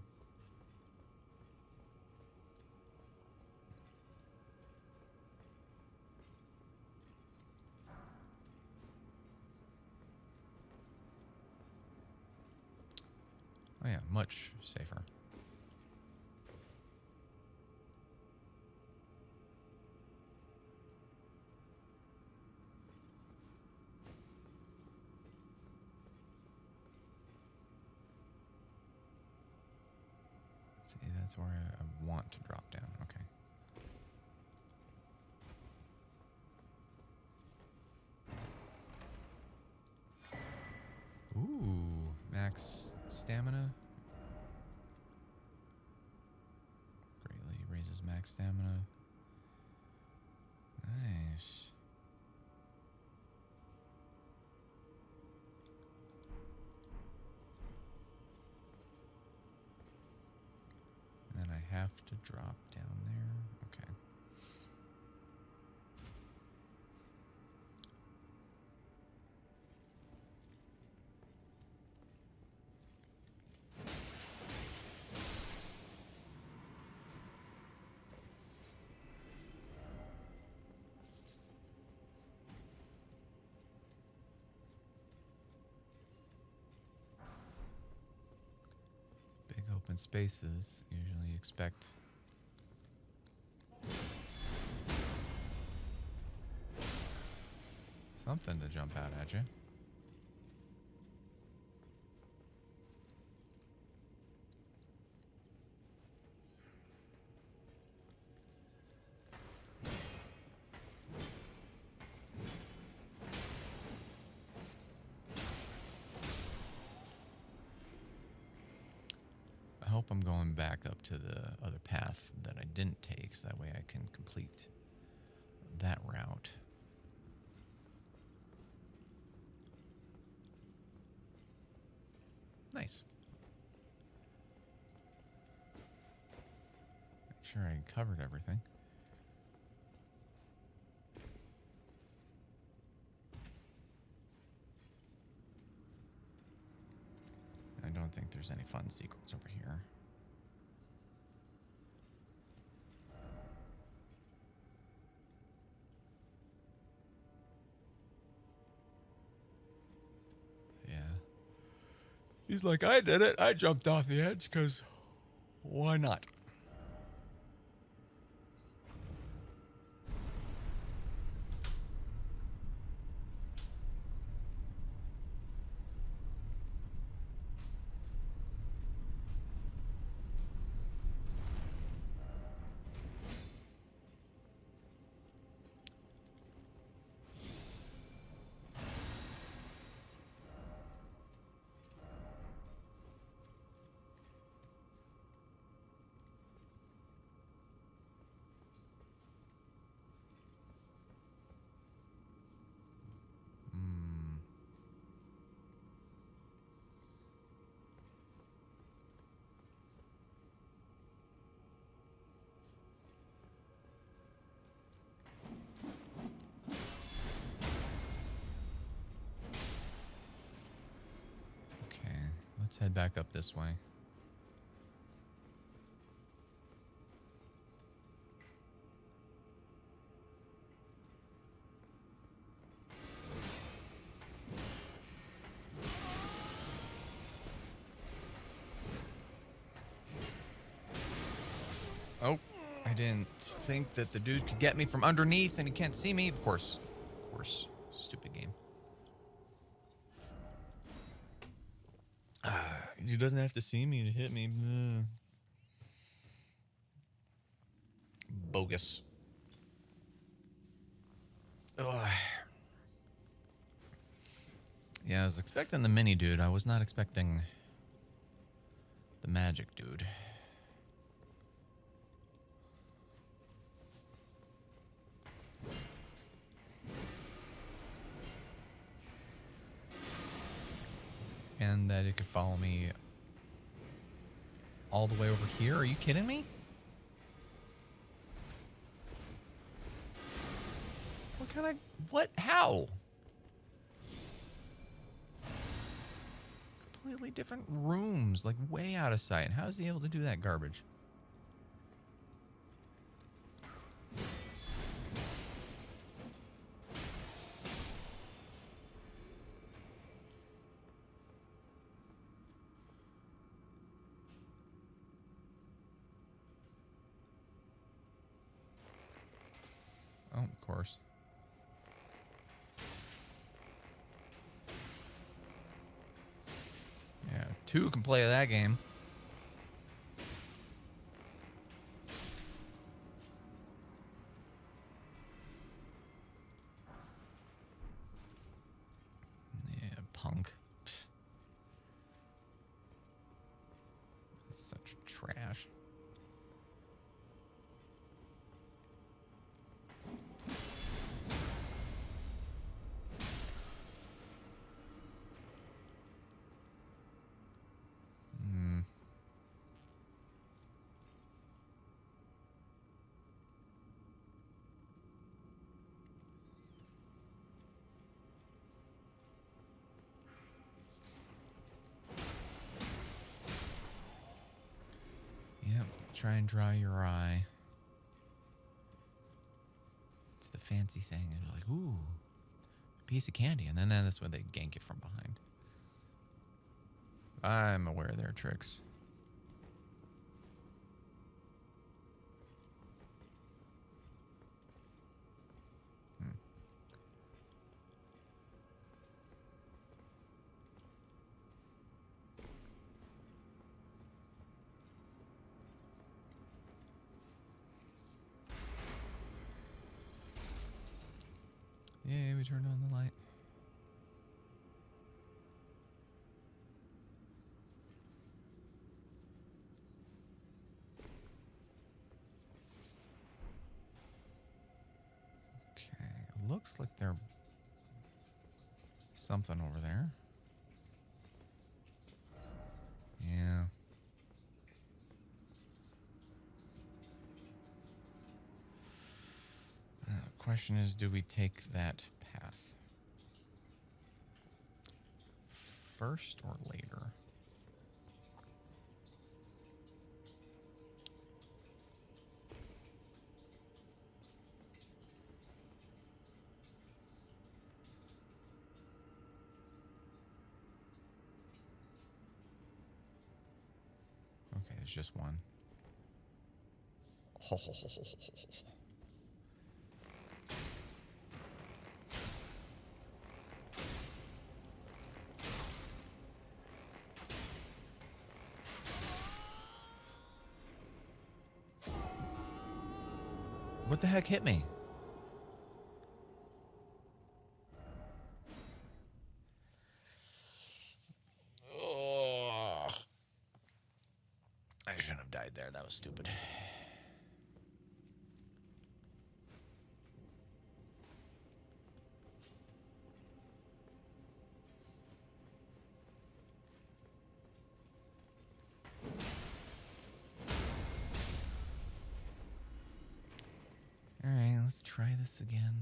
Speaker 1: Oh yeah, much safer. See, that's where I want to drop down. Okay. Ooh, max stamina. Greatly raises max stamina. Nice. And then I have to drop down there. Okay. open spaces, usually expect something to jump out at you. I hope I'm going back up to the other path that I didn't take, so that way I can complete that route. Nice. Make sure I covered everything. I don't think there's any fun secrets over here. Yeah. He's like, I did it. I jumped off the edge because why not? Let's head back up this way. Oh, I didn't think that the dude could get me from underneath and he can't see me. Of course. Stupid game. He doesn't have to see me to hit me. Ugh. Bogus. Ugh. Yeah, I was expecting the mini dude. I was not expecting the magic dude. And that it could follow me all the way over here. Are you kidding me? What kind of... What? How? Completely different rooms, like way out of sight. How is he able to do that garbage? Oh, of course. Yeah, 2 can play that game. Yeah, punk. Such trash. Yep, try and dry your eye. It's the fancy thing, and you're like, ooh, piece of candy, and then that's when they gank it from behind. I'm aware of their tricks. we turned on the light? Okay, looks like there's something over there. Yeah. Question is, do we take that path first or later? Okay, it's just one. What the heck hit me? Ugh. I shouldn't have died there. That was stupid. All right, let's try this again.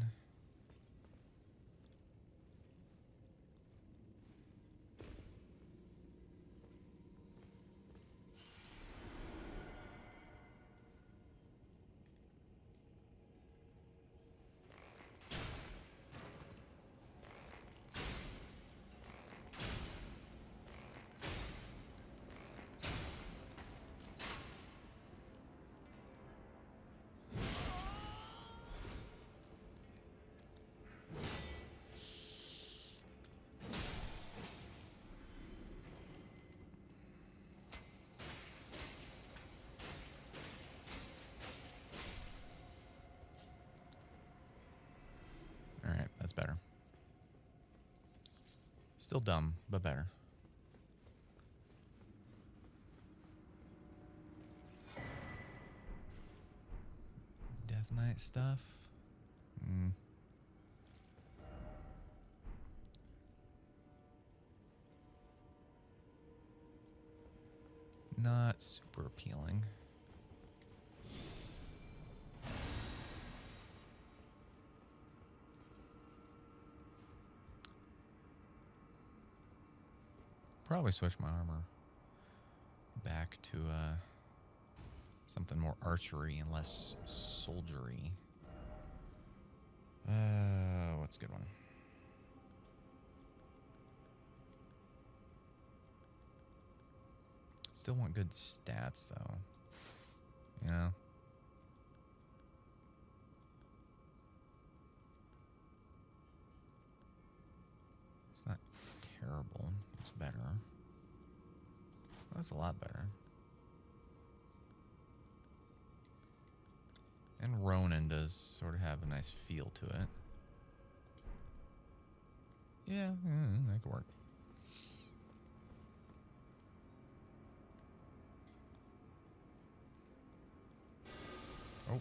Speaker 1: All right, that's better. Still dumb, but better. Death Knight stuff. Not super appealing. Probably switch my armor back to something more archery and less soldiery. What's a good one? Still want good stats though. You know? It's not terrible. It's better. That's a lot better. And Ronin does sort of have a nice feel to it. Yeah, that could work. Oh.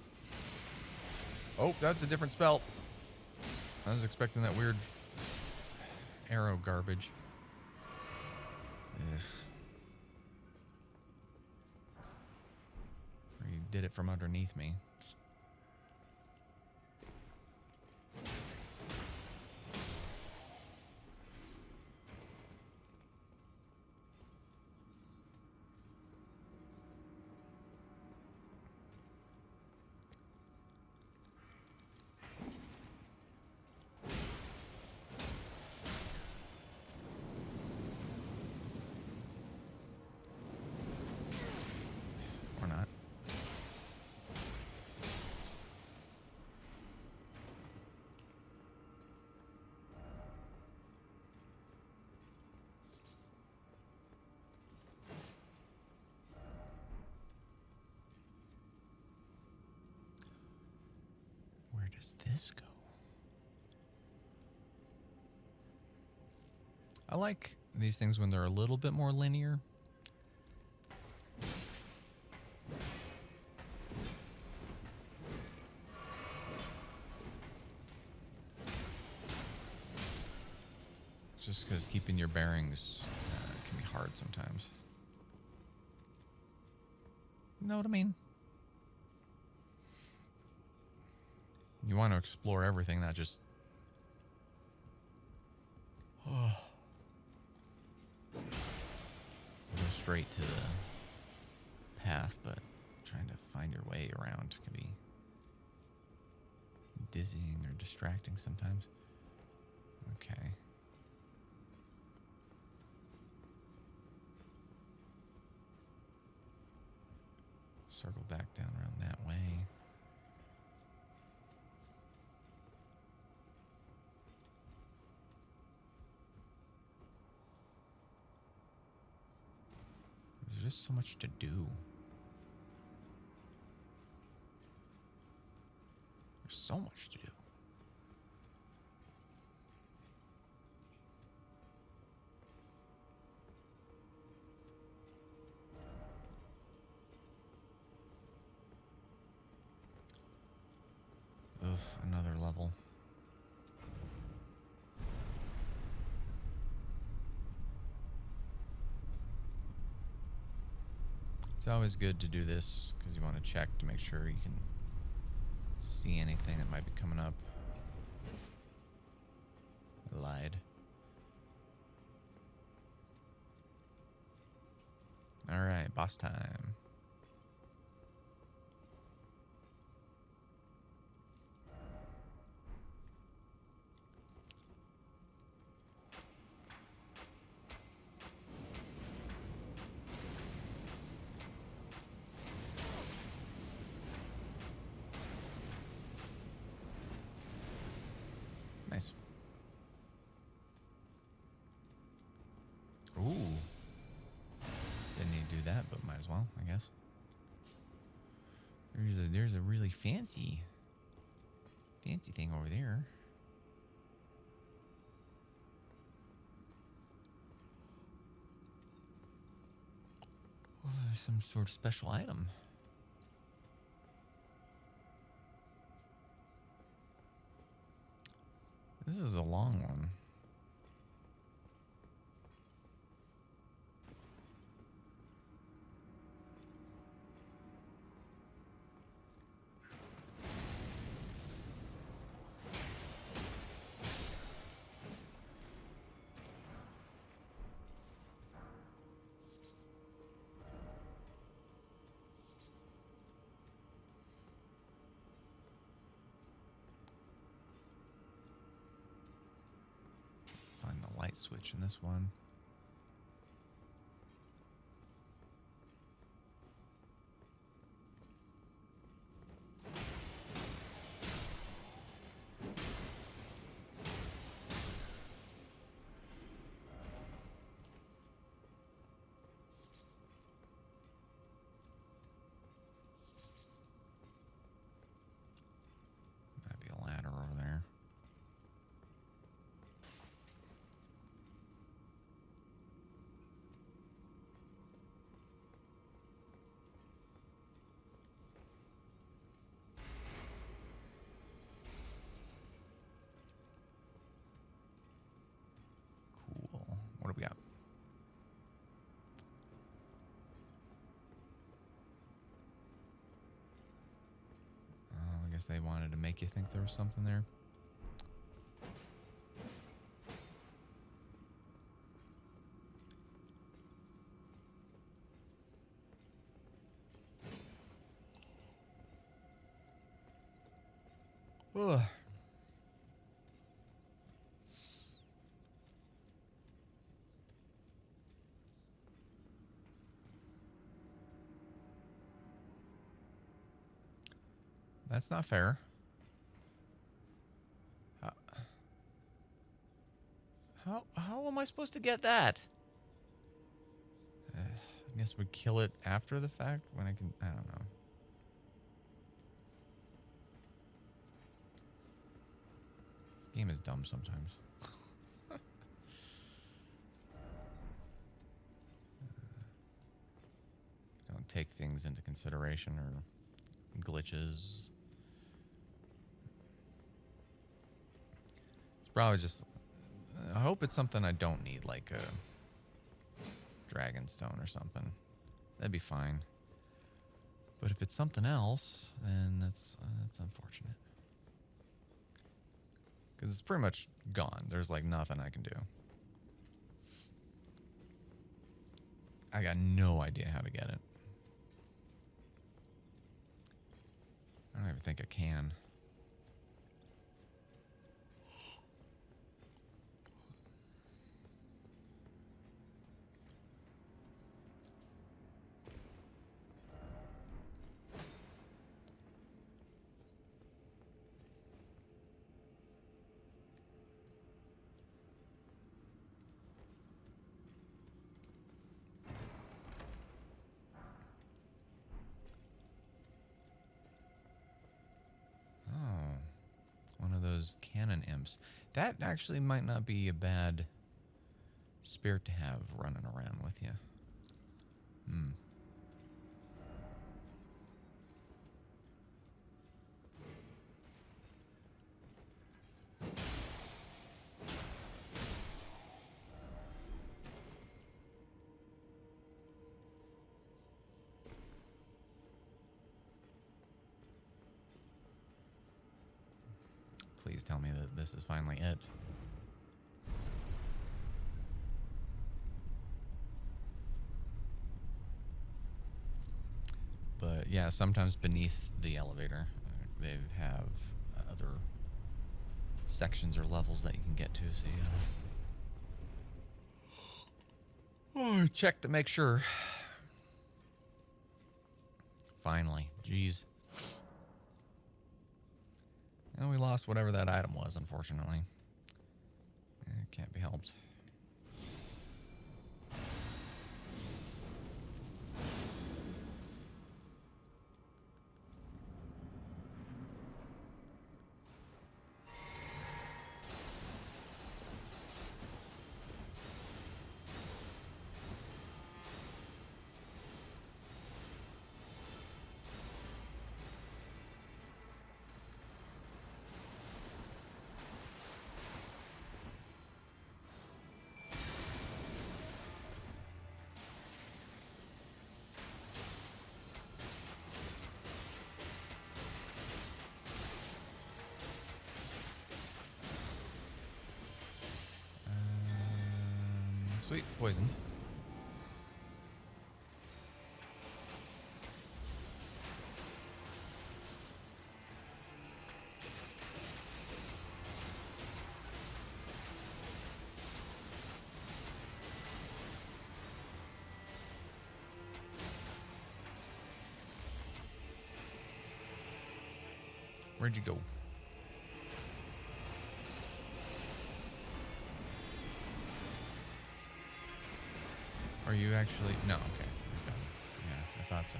Speaker 1: Oh, that's a different spell. I was expecting that weird arrow garbage. Ugh. Or you did it from underneath me. Or not. Where does this go? I like these things when they're a little bit more linear. Just because keeping your bearings can be hard sometimes. You know what I mean? You want to explore everything, not just... go straight to the path, but trying to find your way around can be dizzying or distracting sometimes. Okay. Circle back down around that way. There's just so much to do. There's so much to do. Ugh, another level. It's always good to do this because you want to check to make sure you can see anything that might be coming up. I lied. Alright, boss time. Nice. Ooh. Didn't need to do that, but might as well, I guess. There's a really fancy thing over there. Oh, there's some sort of special item. This is a long one. Find the light switch in this one. Might be a ladder over there. Cool. What do we got? I guess they wanted to make you think there was something there. Ugh. That's not fair. How am I supposed to get that? I guess we kill it after the fact when I can. I don't know. This game is dumb sometimes. take things into consideration or glitches. It's probably just... I hope it's something I don't need, like a dragonstone or something. That'd be fine. But if it's something else, then that's unfortunate. Because it's pretty much gone. There's like nothing I can do. I got no idea how to get it. I don't even think I can. Those cannon imps. That actually might not be a bad spirit to have running around with you. Please tell me that this is finally it. But yeah, sometimes beneath the elevator, they have other sections or levels that you can get to. So check to make sure. Finally, jeez. And we lost whatever that item was, unfortunately. It can't be helped. Sweet, poisoned. Where'd you go? Are you actually? No, okay. Yeah, I thought so.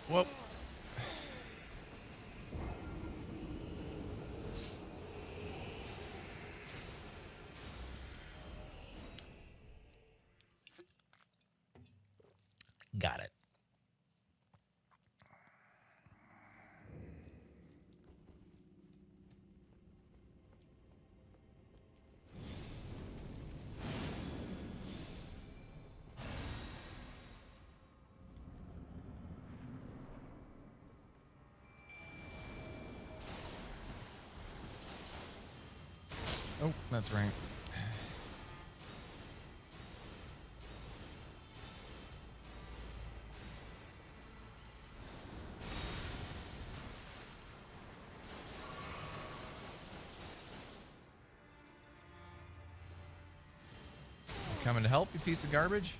Speaker 1: Whoop. Got it. Oh, that's right. Coming to help, you piece of garbage?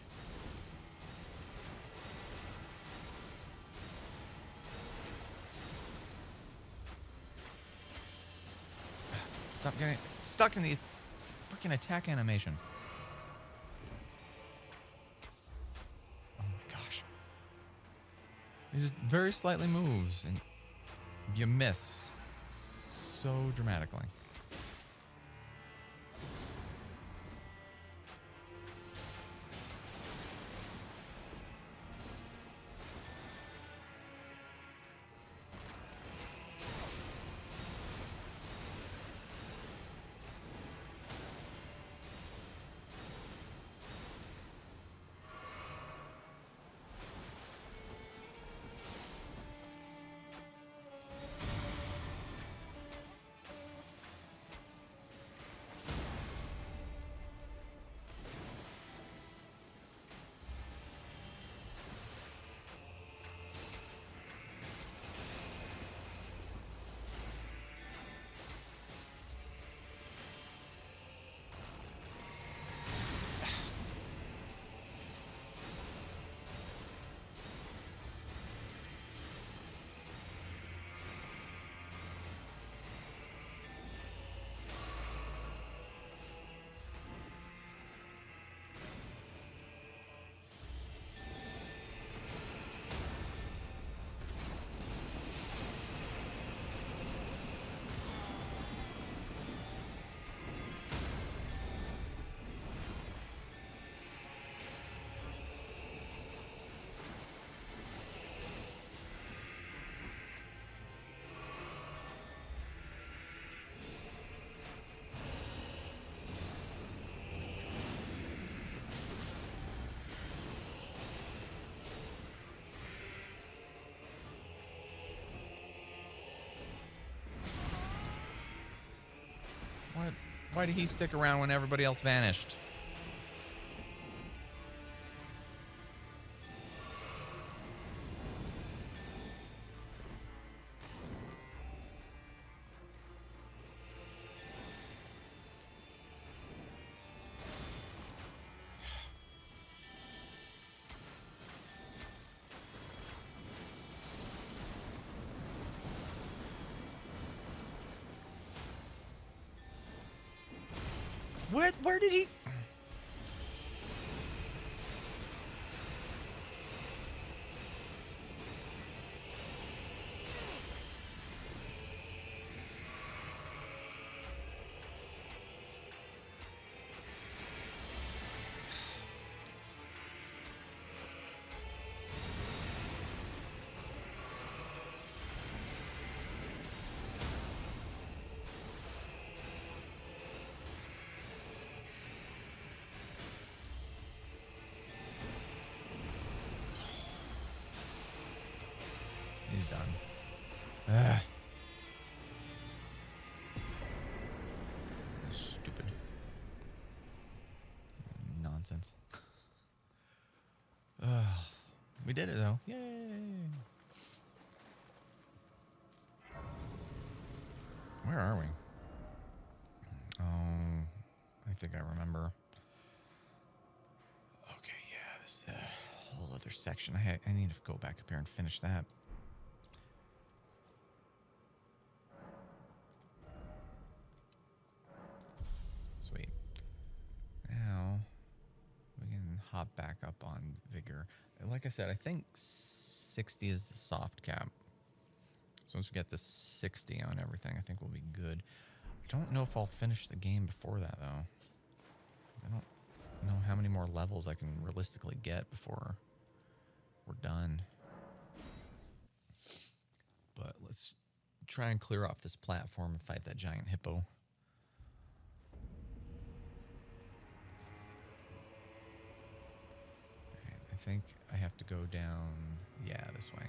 Speaker 1: Stop getting stuck in the freaking attack animation. Oh my gosh. It just very slightly moves and you miss so dramatically. What? Why did he stick around when everybody else vanished? Where did he? He's done. Ugh. Stupid. Nonsense. We did it though. Yay! Where are we? Oh, I think I remember. Okay, yeah, this whole other section. I need to go back up here and finish that. Sweet. Now we can hop back up on vigor. Like I said, I think 60 is the soft cap. So once we get to 60 on everything, I think we'll be good. I don't know if I'll finish the game before that, though. I don't know how many more levels I can realistically get before we're done. But let's try and clear off this platform and fight that giant hippo. Right, I think I have to go down, yeah, this way.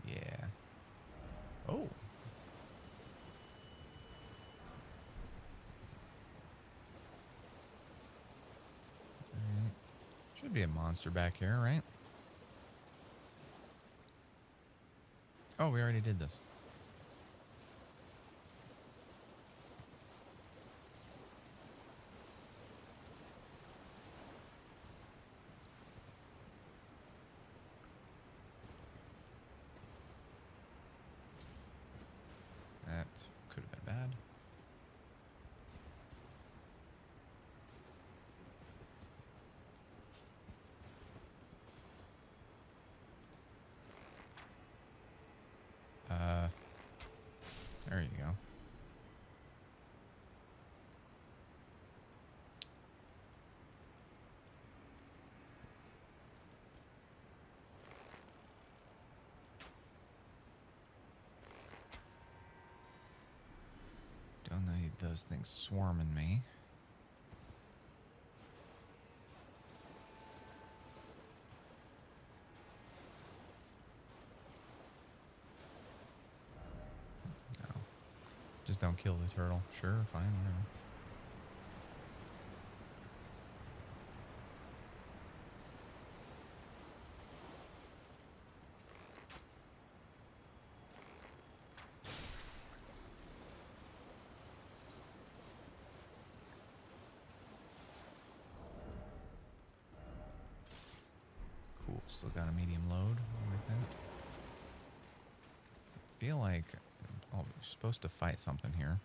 Speaker 1: Yeah. Oh. Alright. Should be a monster back here, right? Oh, we already did this. That could have been bad. There you go. Don't need those things swarming me. No. Just don't kill the turtle. Sure, fine, whatever. Cool. Still got a medium load. Like that. I feel like we're supposed to fight something here.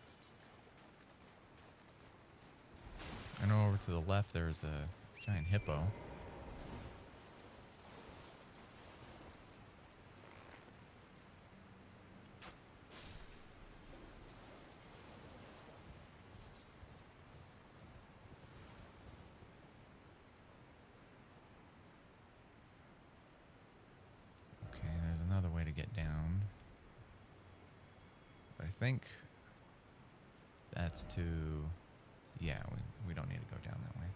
Speaker 1: I know over to the left there's a giant hippo. think that's to... Yeah, we don't need to go down that way.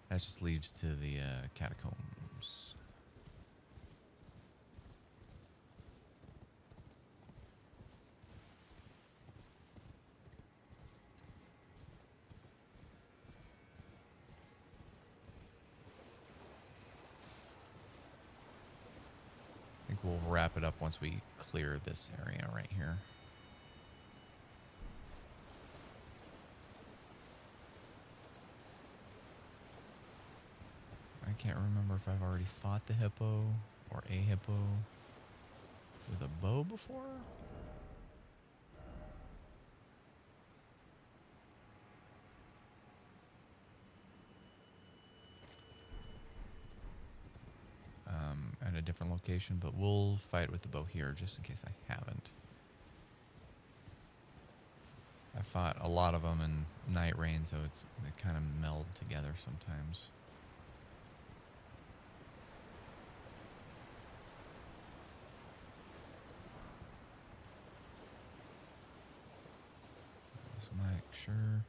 Speaker 1: That just leads to the catacombs. I think we'll wrap it up once we clear this area right here. I can't remember if I've already fought the hippo or a hippo with a bow before. At a different location, but we'll fight with the bow here just in case I haven't. I fought a lot of them in Night Rain, so they kind of meld together sometimes. Just make sure.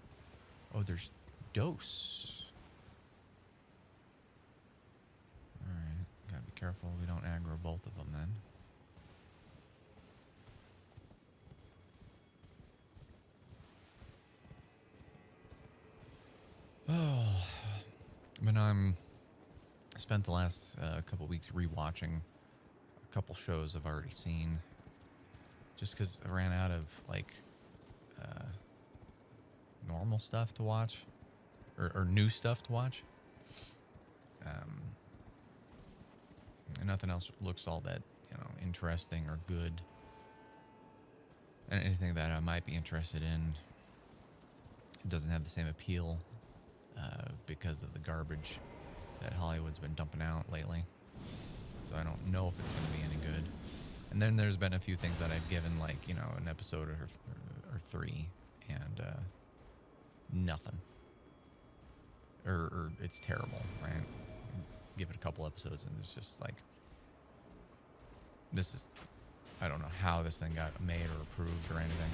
Speaker 1: Oh, there's dose. Alright, gotta be careful we don't aggro both of them then. Oh, but I'm spent the last couple weeks rewatching a couple shows I've already seen, just because I ran out of like normal stuff to watch, or new stuff to watch. And nothing else looks all that interesting or good, and anything that I might be interested in, it doesn't have the same appeal. Because of the garbage that Hollywood's been dumping out lately. So I don't know if it's going to be any good. And then there's been a few things that I've given, like, an episode or three, and nothing. Or it's terrible, right? Give it a couple episodes and it's just like, I don't know how this thing got made or approved or anything.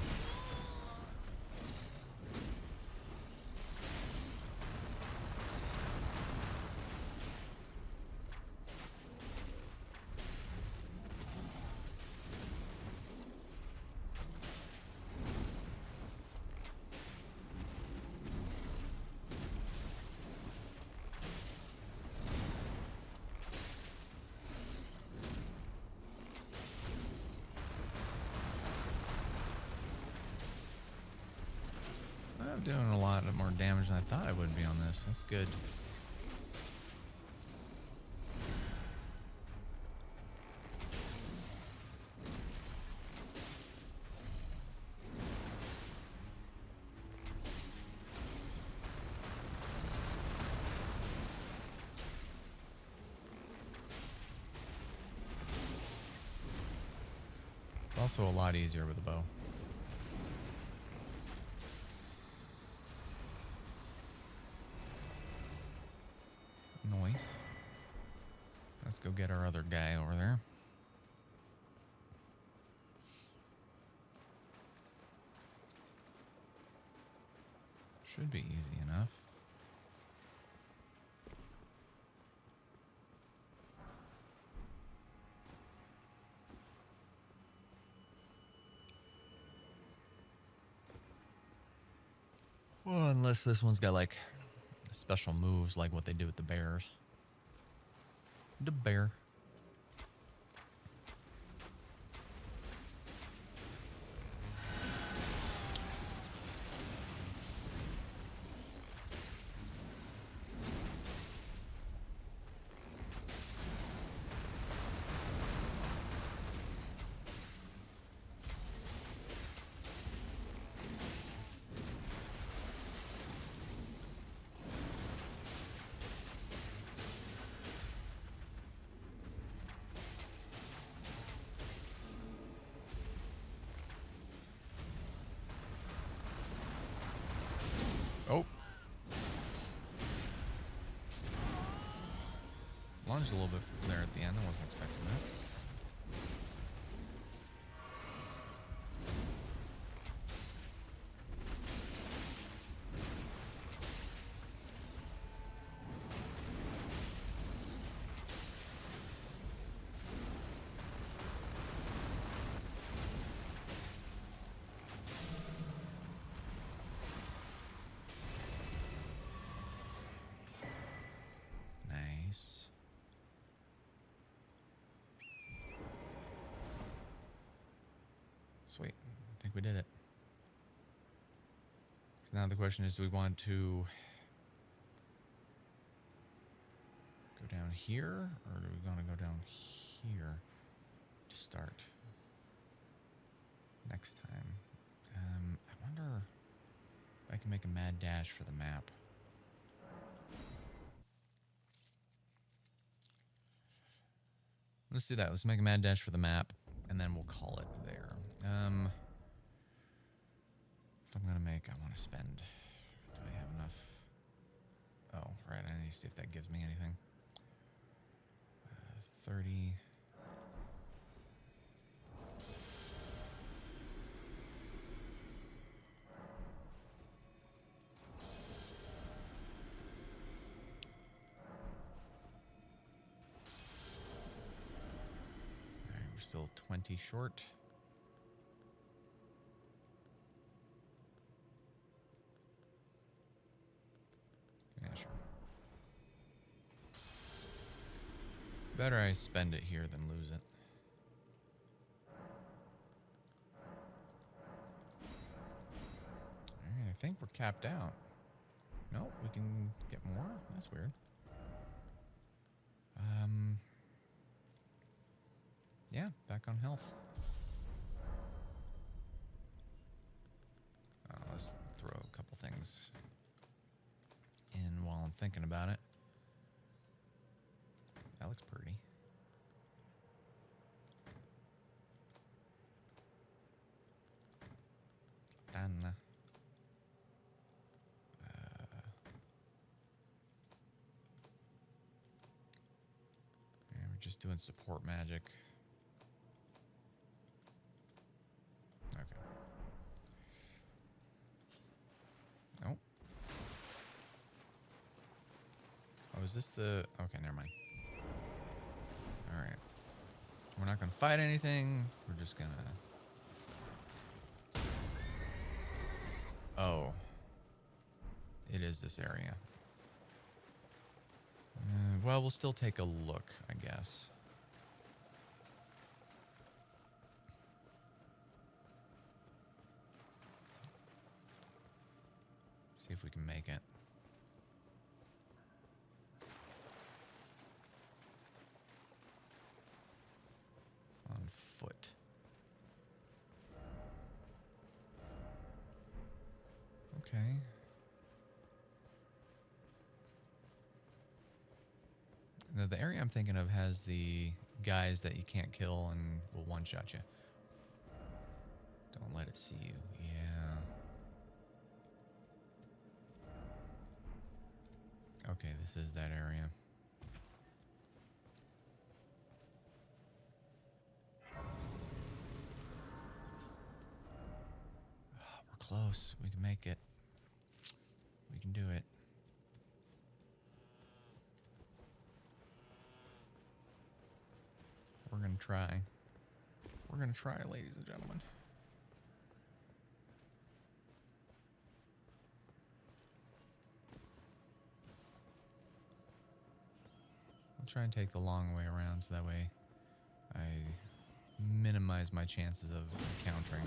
Speaker 1: I'm doing a lot more damage than I thought I would be on this. That's good. It's also a lot easier with a bow. Nice. Let's go get our other guy over there. Should be easy enough. Well, unless this one's got like special moves like what they do with the bears. The bear. Oh. Lunged a little bit there at the end. I wasn't expecting that. Sweet. I think we did it. So now the question is, do we want to go down here, or do we want to go down here to start next time? I wonder if I can make a mad dash for the map. Let's do that. Let's make a mad dash for the map, and then we'll call it there. If I'm going to make, I want to spend. Do I have enough? Oh, right. I need to see if that gives me anything. 30. All right, we're still 20 short. Yeah, sure. Better I spend it here than lose it. Alright, I think we're capped out. Nope, we can get more? That's weird. Yeah, back on health. Let's throw a couple things in while I'm thinking about it. That looks pretty. Done. Yeah, we're just doing support magic. Okay. Oh. Oh, is this the... Okay, never mind. Alright. We're not going to fight anything. We're just going to... Oh. It is this area. Well, we'll still take a look, I guess. See if we can make it. On foot. Okay. Now, the area I'm thinking of has the guys that you can't kill and will one-shot you. Don't let it see you. Yeah. Okay, this is that area. Oh, we're close. We can make it. We can do it. We're going to try. We're going to try, ladies and gentlemen. I'll try and take the long way around so that way I minimize my chances of encountering.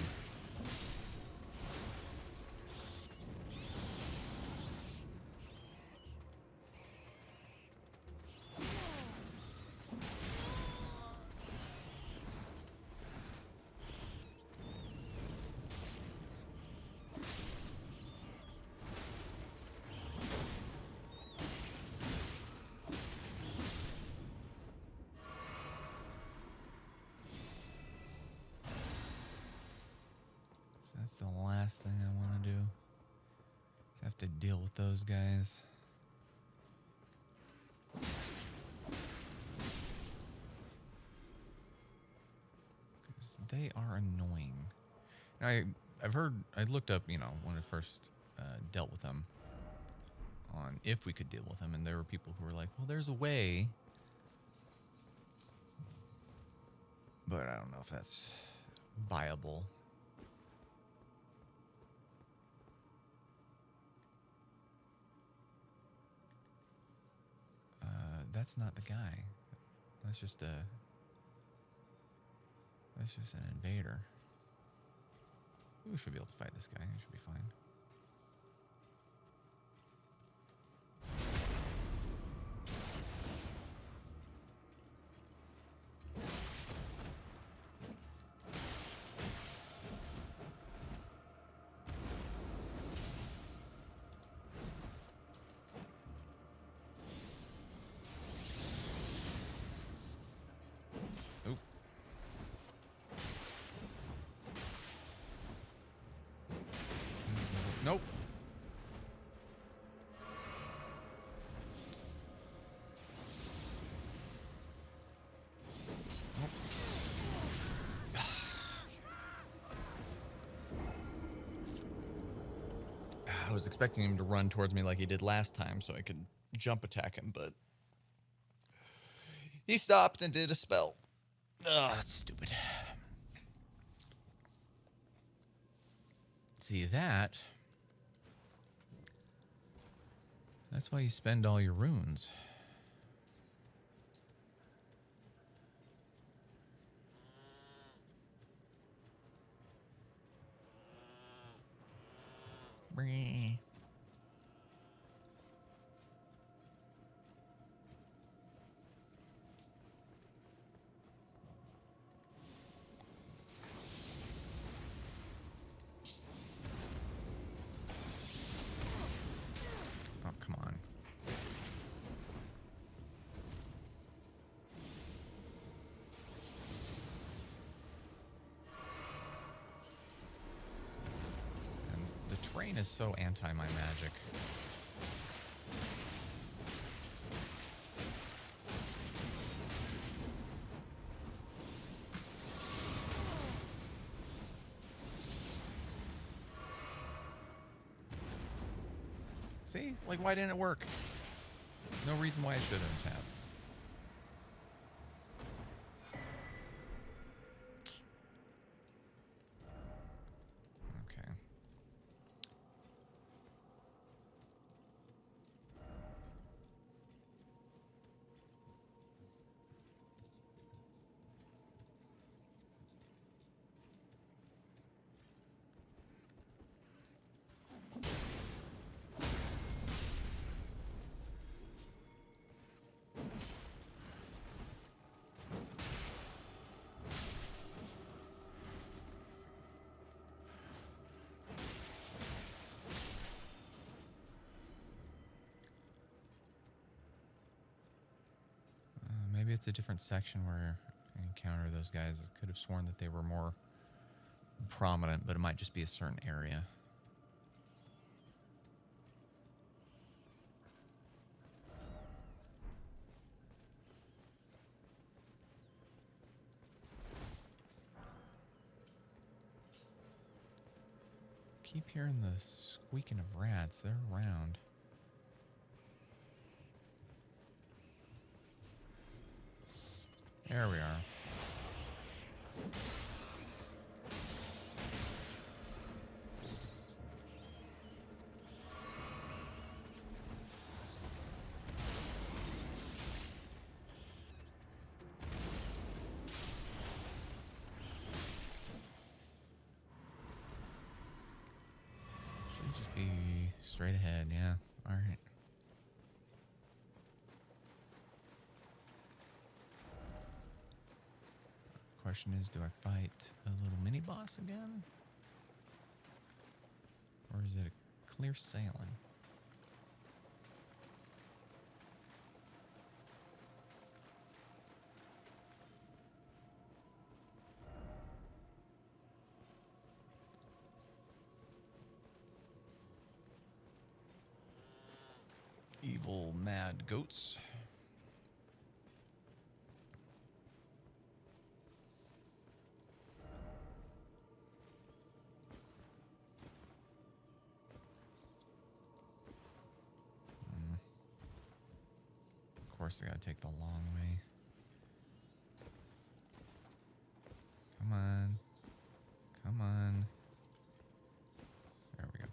Speaker 1: That's the last thing I want to do. Is have to deal with those guys. Because they are annoying. Now, I've heard, I looked up, you know, when I first dealt with them, on if we could deal with them, and there were people who were like, well, there's a way. But I don't know if that's viable. That's not the guy. That's just an invader. We should be able to fight this guy. It should be fine. Oop. Nope. I was expecting him to run towards me like he did last time so I could jump attack him, but he stopped and did a spell. Ugh, that's stupid. See that? That's why you spend all your runes. Bree. Oh, come on. And the terrain is so anti my magic. See? Like, why didn't it work? No reason why it shouldn't have. Okay. Maybe it's a different section where I encounter those guys. I could have sworn that they were more prominent, but it might just be a certain area. Keep hearing the squeaking of rats. They're around. There we are. Should just be straight ahead, yeah. All right. Question is, do I fight a little mini boss again? Or is it a clear sailing? Evil mad goats. Of course, I gotta take the long way. Come on. Come on. There we go.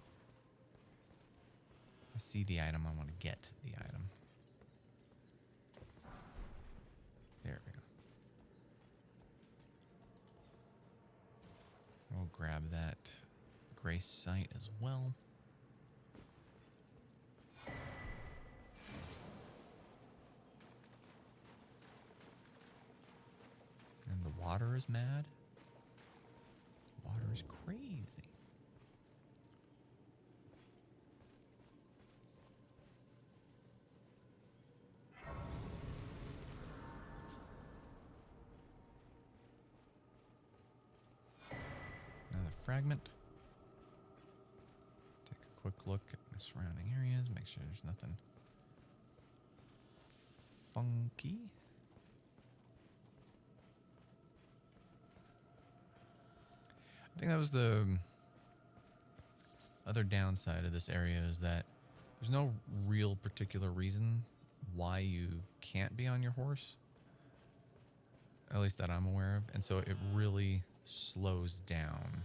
Speaker 1: I see the item. I want to get the item. There we go. We'll grab that gray site as well. And the water is mad. Water is crazy. Another fragment. Take a quick look at my surrounding areas. Make sure there's nothing funky. I think that was the other downside of this area is that there's no real particular reason why you can't be on your horse. At least that I'm aware of. And so it really slows down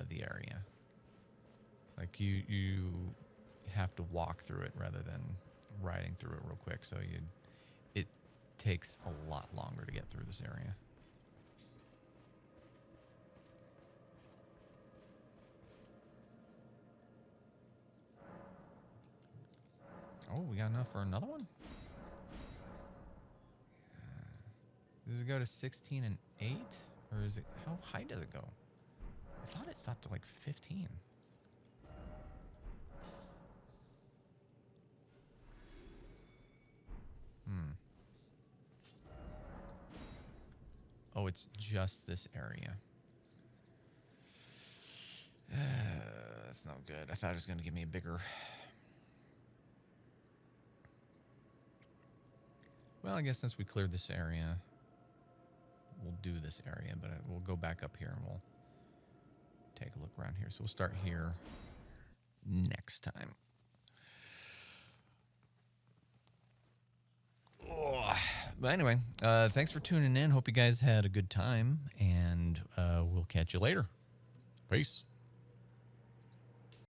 Speaker 1: the area. Like you have to walk through it rather than riding through it real quick. So it takes a lot longer to get through this area. Oh, we got enough for another one? Does it go to 16 and 8? Or is it, how high does it go? I thought it stopped at like 15. Oh, it's just this area. That's not good. I thought it was going to give me a bigger... Well, I guess since we cleared this area, we'll do this area, but we'll go back up here and we'll take a look around here. So we'll start here next time. Oh, but anyway, thanks for tuning in. Hope you guys had a good time, and we'll catch you later. Peace.